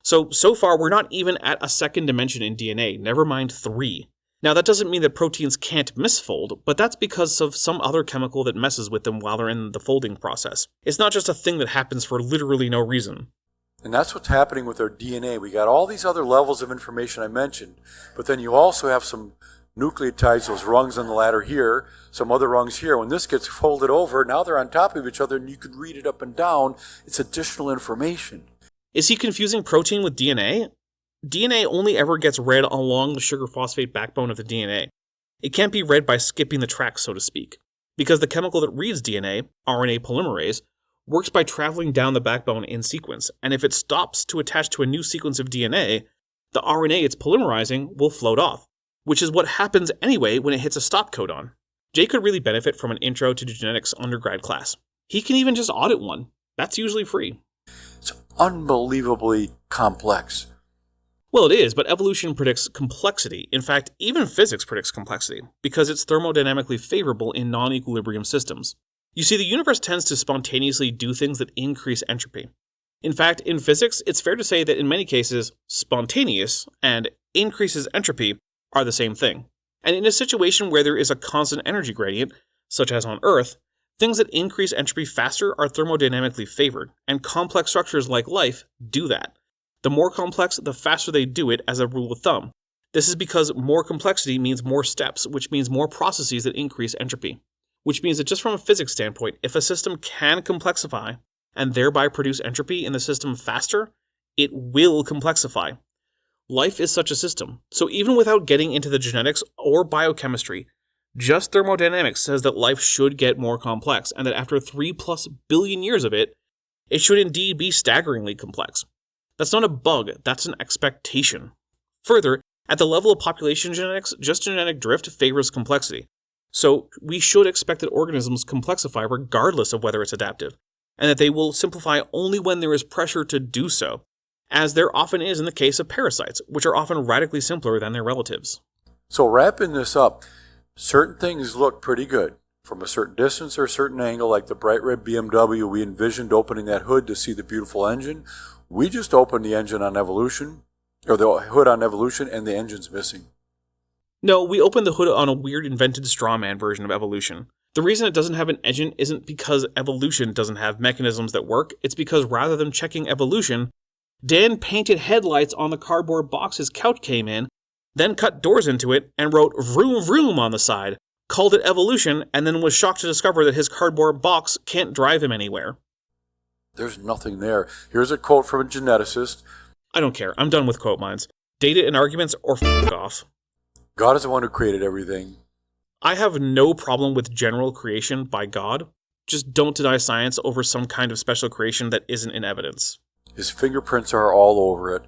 So far, we're not even at a second dimension in DNA, never mind 3. Now, that doesn't mean that proteins can't misfold, but that's because of some other chemical that messes with them while they're in the folding process. It's not just a thing that happens for literally no reason. And that's what's happening with our DNA. We got all these other levels of information I mentioned, but then you also have some nucleotides, those rungs on the ladder here, some other rungs here. When this gets folded over, now they're on top of each other, and you can read it up and down. It's additional information. Is he confusing protein with DNA? DNA only ever gets read along the sugar phosphate backbone of the DNA. It can't be read by skipping the tracks, so to speak, because the chemical that reads DNA, RNA polymerase, works by traveling down the backbone in sequence, and if it stops to attach to a new sequence of DNA, the RNA it's polymerizing will float off, which is what happens anyway when it hits a stop codon. Jay could really benefit from an Intro to Genetics undergrad class. He can even just audit one. That's usually free. It's unbelievably complex. Well, it is, but evolution predicts complexity. In fact, even physics predicts complexity, because it's thermodynamically favorable in non-equilibrium systems. You see, the universe tends to spontaneously do things that increase entropy. In fact, in physics, it's fair to say that in many cases, spontaneous and increases entropy are the same thing. And in a situation where there is a constant energy gradient, such as on Earth, things that increase entropy faster are thermodynamically favored, and complex structures like life do that. The more complex, the faster they do it as a rule of thumb. This is because more complexity means more steps, which means more processes that increase entropy. Which means that just from a physics standpoint, if a system can complexify and thereby produce entropy in the system faster, it will complexify. Life is such a system, so even without getting into the genetics or biochemistry, just thermodynamics says that life should get more complex, and that after 3+ billion years of it, it should indeed be staggeringly complex. That's not a bug, that's an expectation. Further, at the level of population genetics, just genetic drift favors complexity. So we should expect that organisms complexify regardless of whether it's adaptive, and that they will simplify only when there is pressure to do so, as there often is in the case of parasites, which are often radically simpler than their relatives. So wrapping this up, certain things look pretty good. From a certain distance or a certain angle, like the bright red BMW, we envisioned opening that hood to see the beautiful engine. We just opened the engine on evolution, or the hood on evolution, and the engine's missing. No, we opened the hood on a weird invented straw man version of evolution. The reason it doesn't have an engine isn't because evolution doesn't have mechanisms that work, it's because rather than checking evolution, Dan painted headlights on the cardboard box his couch came in, then cut doors into it and wrote vroom vroom on the side, called it evolution, and then was shocked to discover that his cardboard box can't drive him anywhere. There's nothing there. Here's a quote from a geneticist. I don't care, I'm done with quote mines. Data and arguments or f*** off. God is the one who created everything. I have no problem with general creation by God. Just don't deny science over some kind of special creation that isn't in evidence. His fingerprints are all over it.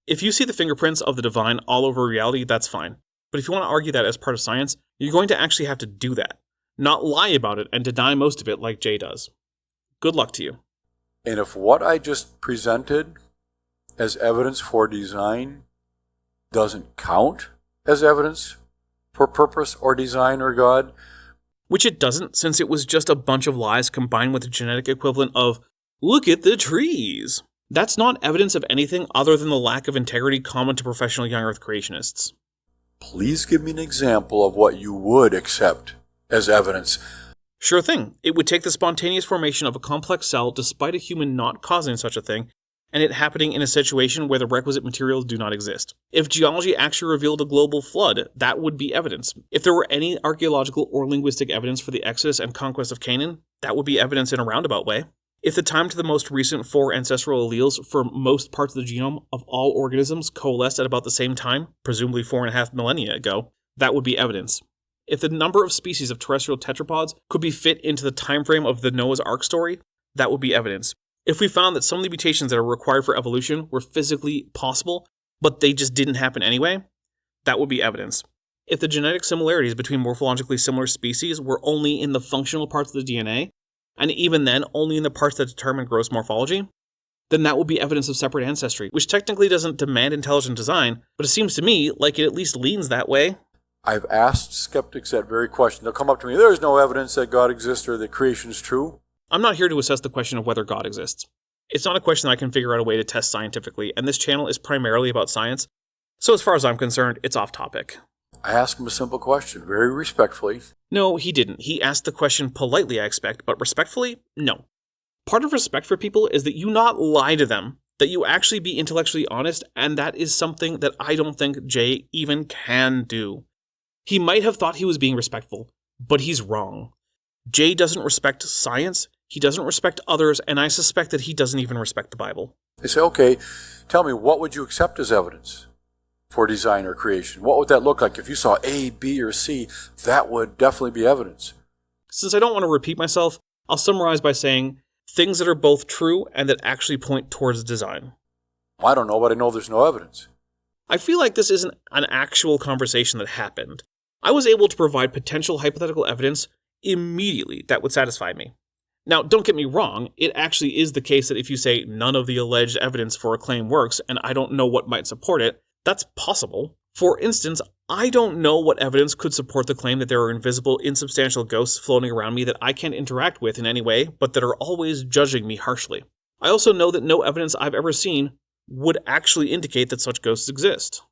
If you see the fingerprints of the divine all over reality, that's fine. But if you want to argue that as part of science, you're going to actually have to do that. Not lie about it and deny most of it like Jay does. Good luck to you. And if what I just presented as evidence for design doesn't count as evidence for purpose or design or God, which it doesn't, since it was just a bunch of lies combined with the genetic equivalent of, look at the trees. That's not evidence of anything other than the lack of integrity common to professional young earth creationists. Please give me an example of what you would accept as evidence. Sure thing. It would take the spontaneous formation of a complex cell despite a human not causing such a thing, and it happening in a situation where the requisite materials do not exist. If geology actually revealed a global flood, that would be evidence. If there were any archaeological or linguistic evidence for the exodus and conquest of Canaan, that would be evidence in a roundabout way. If the time to the most recent 4 ancestral alleles for most parts of the genome of all organisms coalesced at about the same time, presumably 4.5 millennia ago, that would be evidence. If the number of species of terrestrial tetrapods could be fit into the time frame of the Noah's Ark story, that would be evidence. If we found that some of the mutations that are required for evolution were physically possible, but they just didn't happen anyway, that would be evidence. If the genetic similarities between morphologically similar species were only in the functional parts of the DNA, and even then only in the parts that determine gross morphology, then that would be evidence of separate ancestry, which technically doesn't demand intelligent design, but it seems to me like it at least leans that way. I've asked skeptics that very question. They'll come up to me, there's no evidence that God exists or that creation is true. I'm not here to assess the question of whether God exists. It's not a question that I can figure out a way to test scientifically, and this channel is primarily about science, so as far as I'm concerned, it's off topic. I asked him a simple question, very respectfully. No, he didn't. He asked the question politely, I expect, but respectfully, no. Part of respect for people is that you not lie to them, that you actually be intellectually honest, and that is something that I don't think Jay even can do. He might have thought he was being respectful, but he's wrong. Jay doesn't respect science, he doesn't respect others, and I suspect that he doesn't even respect the Bible. They say, okay, tell me, what would you accept as evidence for design or creation? What would that look like? If you saw A, B, or C, that would definitely be evidence. Since I don't want to repeat myself, I'll summarize by saying things that are both true and that actually point towards design. I don't know, but I know there's no evidence. I feel like this isn't an actual conversation that happened. I was able to provide potential hypothetical evidence immediately that would satisfy me. Now, don't get me wrong, it actually is the case that if you say none of the alleged evidence for a claim works and I don't know what might support it, that's possible. For instance, I don't know what evidence could support the claim that there are invisible, insubstantial ghosts floating around me that I can't interact with in any way, but that are always judging me harshly. I also know that no evidence I've ever seen would actually indicate that such ghosts exist.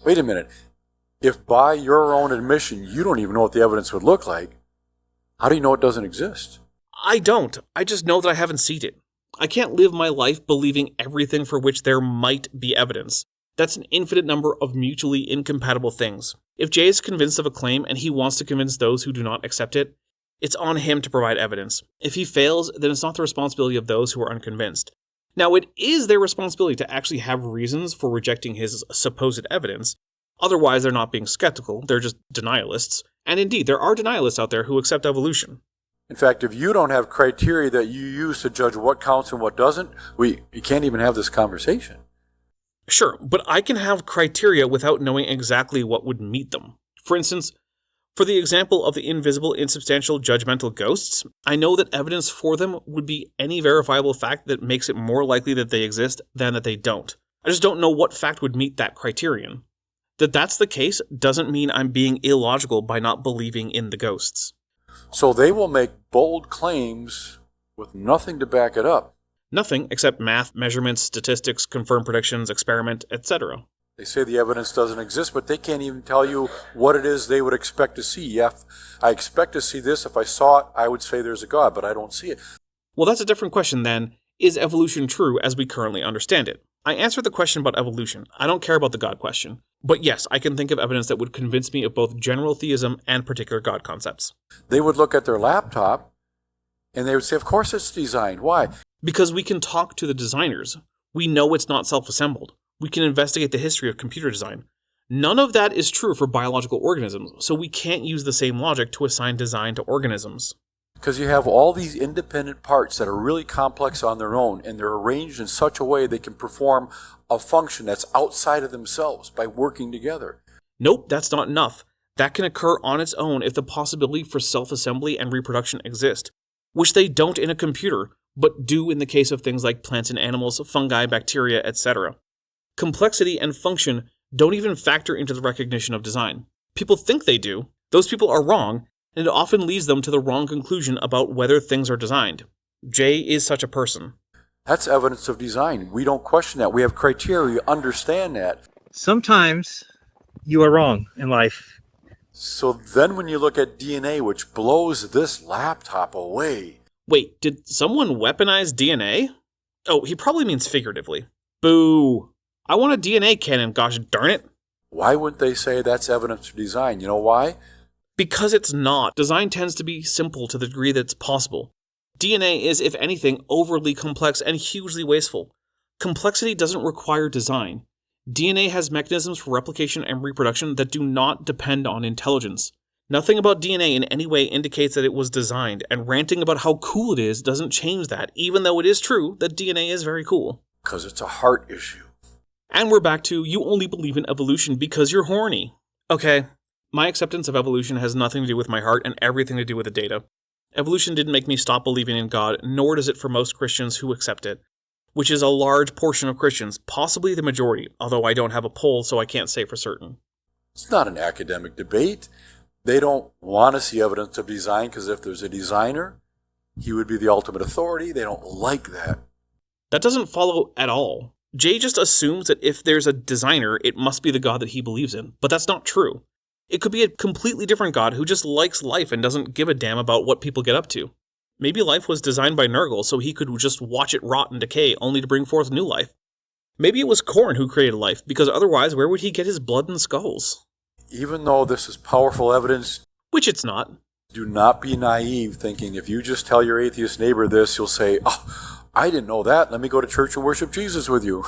Wait a minute. If by your own admission you don't even know what the evidence would look like, how do you know it doesn't exist? I don't. I just know that I haven't seen it. I can't live my life believing everything for which there might be evidence. That's an infinite number of mutually incompatible things. If Jay is convinced of a claim and he wants to convince those who do not accept it, it's on him to provide evidence. If he fails, then it's not the responsibility of those who are unconvinced. Now, it is their responsibility to actually have reasons for rejecting his supposed evidence. Otherwise, they're not being skeptical, they're just denialists. And indeed, there are denialists out there who accept evolution. In fact, if you don't have criteria that you use to judge what counts and what doesn't, you can't even have this conversation. Sure, but I can have criteria without knowing exactly what would meet them. For instance, for the example of the invisible, insubstantial, judgmental ghosts, I know that evidence for them would be any verifiable fact that makes it more likely that they exist than that they don't. I just don't know what fact would meet that criterion. That that's the case doesn't mean I'm being illogical by not believing in the ghosts. So they will make bold claims with nothing to back it up. Nothing except math, measurements, statistics, confirmed predictions, experiment, etc. They say the evidence doesn't exist, but they can't even tell you what it is they would expect to see. Yeah, I expect to see this. If I saw it, I would say there's a God, but I don't see it. Well, that's a different question then. Is evolution true as we currently understand it? I answered the question about evolution. I don't care about the God question. But yes, I can think of evidence that would convince me of both general theism and particular God concepts. They would look at their laptop and they would say, of course it's designed. Why? Because we can talk to the designers. We know it's not self-assembled. We can investigate the history of computer design. None of that is true for biological organisms, so we can't use the same logic to assign design to organisms. Because you have all these independent parts that are really complex on their own, and they're arranged in such a way they can perform a function that's outside of themselves by working together. Nope, that's not enough. That can occur on its own if the possibility for self-assembly and reproduction exist, which they don't in a computer, but do in the case of things like plants and animals, fungi, bacteria, etc. Complexity and function don't even factor into the recognition of design. People think they do. Those people are wrong, and it often leads them to the wrong conclusion about whether things are designed. Jay is such a person. That's evidence of design. We don't question that. We have criteria. We understand that. Sometimes you are wrong in life. So then when you look at DNA, which blows this laptop away. Wait, did someone weaponize DNA? Oh, he probably means figuratively. Boo. I want a DNA cannon, gosh darn it. Why wouldn't they say that's evidence of design? You know why? Because it's not. Design tends to be simple to the degree that it's possible. DNA is, if anything, overly complex and hugely wasteful. Complexity doesn't require design. DNA has mechanisms for replication and reproduction that do not depend on intelligence. Nothing about DNA in any way indicates that it was designed, and ranting about how cool it is doesn't change that, even though it is true that DNA is very cool. Because it's a heart issue. And we're back to, you only believe in evolution because you're horny. Okay, my acceptance of evolution has nothing to do with my heart and everything to do with the data. Evolution didn't make me stop believing in God, nor does it for most Christians who accept it, which is a large portion of Christians, possibly the majority, although I don't have a poll, so I can't say for certain. It's not an academic debate. They don't want to see evidence of design because if there's a designer, he would be the ultimate authority. They don't like that. That doesn't follow at all. Jay just assumes that if there's a designer, it must be the God that he believes in, but that's not true. It could be a completely different God who just likes life and doesn't give a damn about what people get up to. Maybe life was designed by Nurgle so he could just watch it rot and decay only to bring forth new life. Maybe it was Korn who created life, because otherwise where would he get his blood and skulls? Even though this is powerful evidence, Which it's not. Do not be naive thinking if you just tell your atheist neighbor this, he'll say, "Oh, I didn't know that. Let me go to church and worship Jesus with you."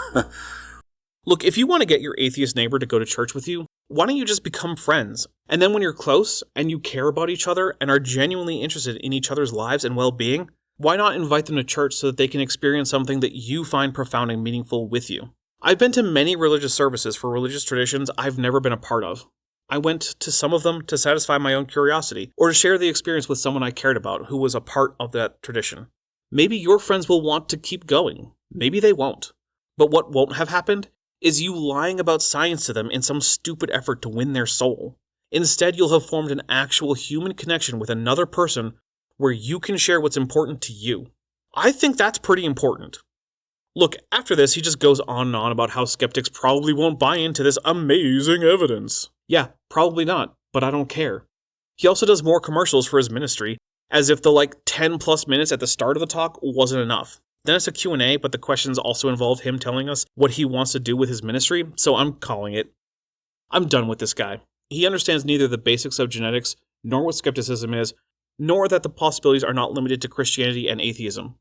Look, if you want to get your atheist neighbor to go to church with you, why don't you just become friends? And then when you're close and you care about each other and are genuinely interested in each other's lives and well-being, why not invite them to church so that they can experience something that you find profound and meaningful with you? I've been to many religious services for religious traditions I've never been a part of. I went to some of them to satisfy my own curiosity, or to share the experience with someone I cared about who was a part of that tradition. Maybe your friends will want to keep going. Maybe they won't. But what won't have happened is you lying about science to them in some stupid effort to win their soul. Instead, you'll have formed an actual human connection with another person where you can share what's important to you. I think that's pretty important. Look, after this, he just goes on and on about how skeptics probably won't buy into this amazing evidence. Yeah, probably not, but I don't care. He also does more commercials for his ministry, as if the 10 plus minutes at the start of the talk wasn't enough. Then it's a Q&A, but the questions also involve him telling us what he wants to do with his ministry, so I'm calling it. I'm done with this guy. He understands neither the basics of genetics, nor what skepticism is, nor that the possibilities are not limited to Christianity and atheism.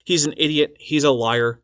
He's an idiot, he's a liar,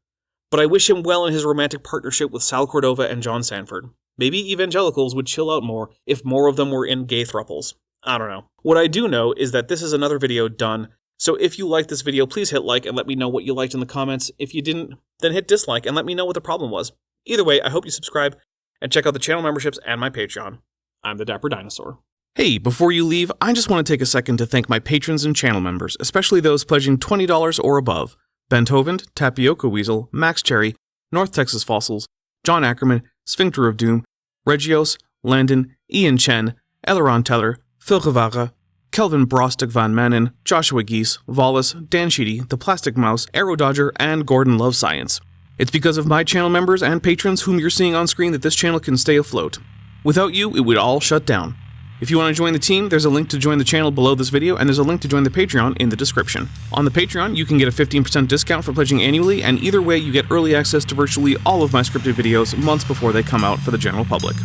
but I wish him well in his romantic partnership with Sal Cordova and John Sanford. Maybe evangelicals would chill out more if more of them were in gay thruples. I don't know. What I do know is that this is another video done, so if you liked this video, please hit like and let me know what you liked in the comments. If you didn't, then hit dislike and let me know what the problem was. Either way, I hope you subscribe and check out the channel memberships and my Patreon. I'm the Dapper Dinosaur. Hey, before you leave, I just want to take a second to thank my patrons and channel members, especially those pledging $20 or above. Ben Tovand, Tapioca Weasel, Max Cherry, North Texas Fossils, John Ackerman, Sphincter of Doom, Regios, Landon, Ian Chen, Eleron Teller, Phil Gevara, Kelvin Brostek Van Manen, Joshua Geese, Volis, Dan Sheedy, The Plastic Mouse, Arrow Dodger, and Gordon Loves Science. It's because of my channel members and patrons whom you're seeing on screen that this channel can stay afloat. Without you, it would all shut down. If you want to join the team, there's a link to join the channel below this video, and there's a link to join the Patreon in the description. On the Patreon, you can get a 15% discount for pledging annually, and either way, you get early access to virtually all of my scripted videos months before they come out for the general public.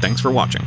Thanks for watching.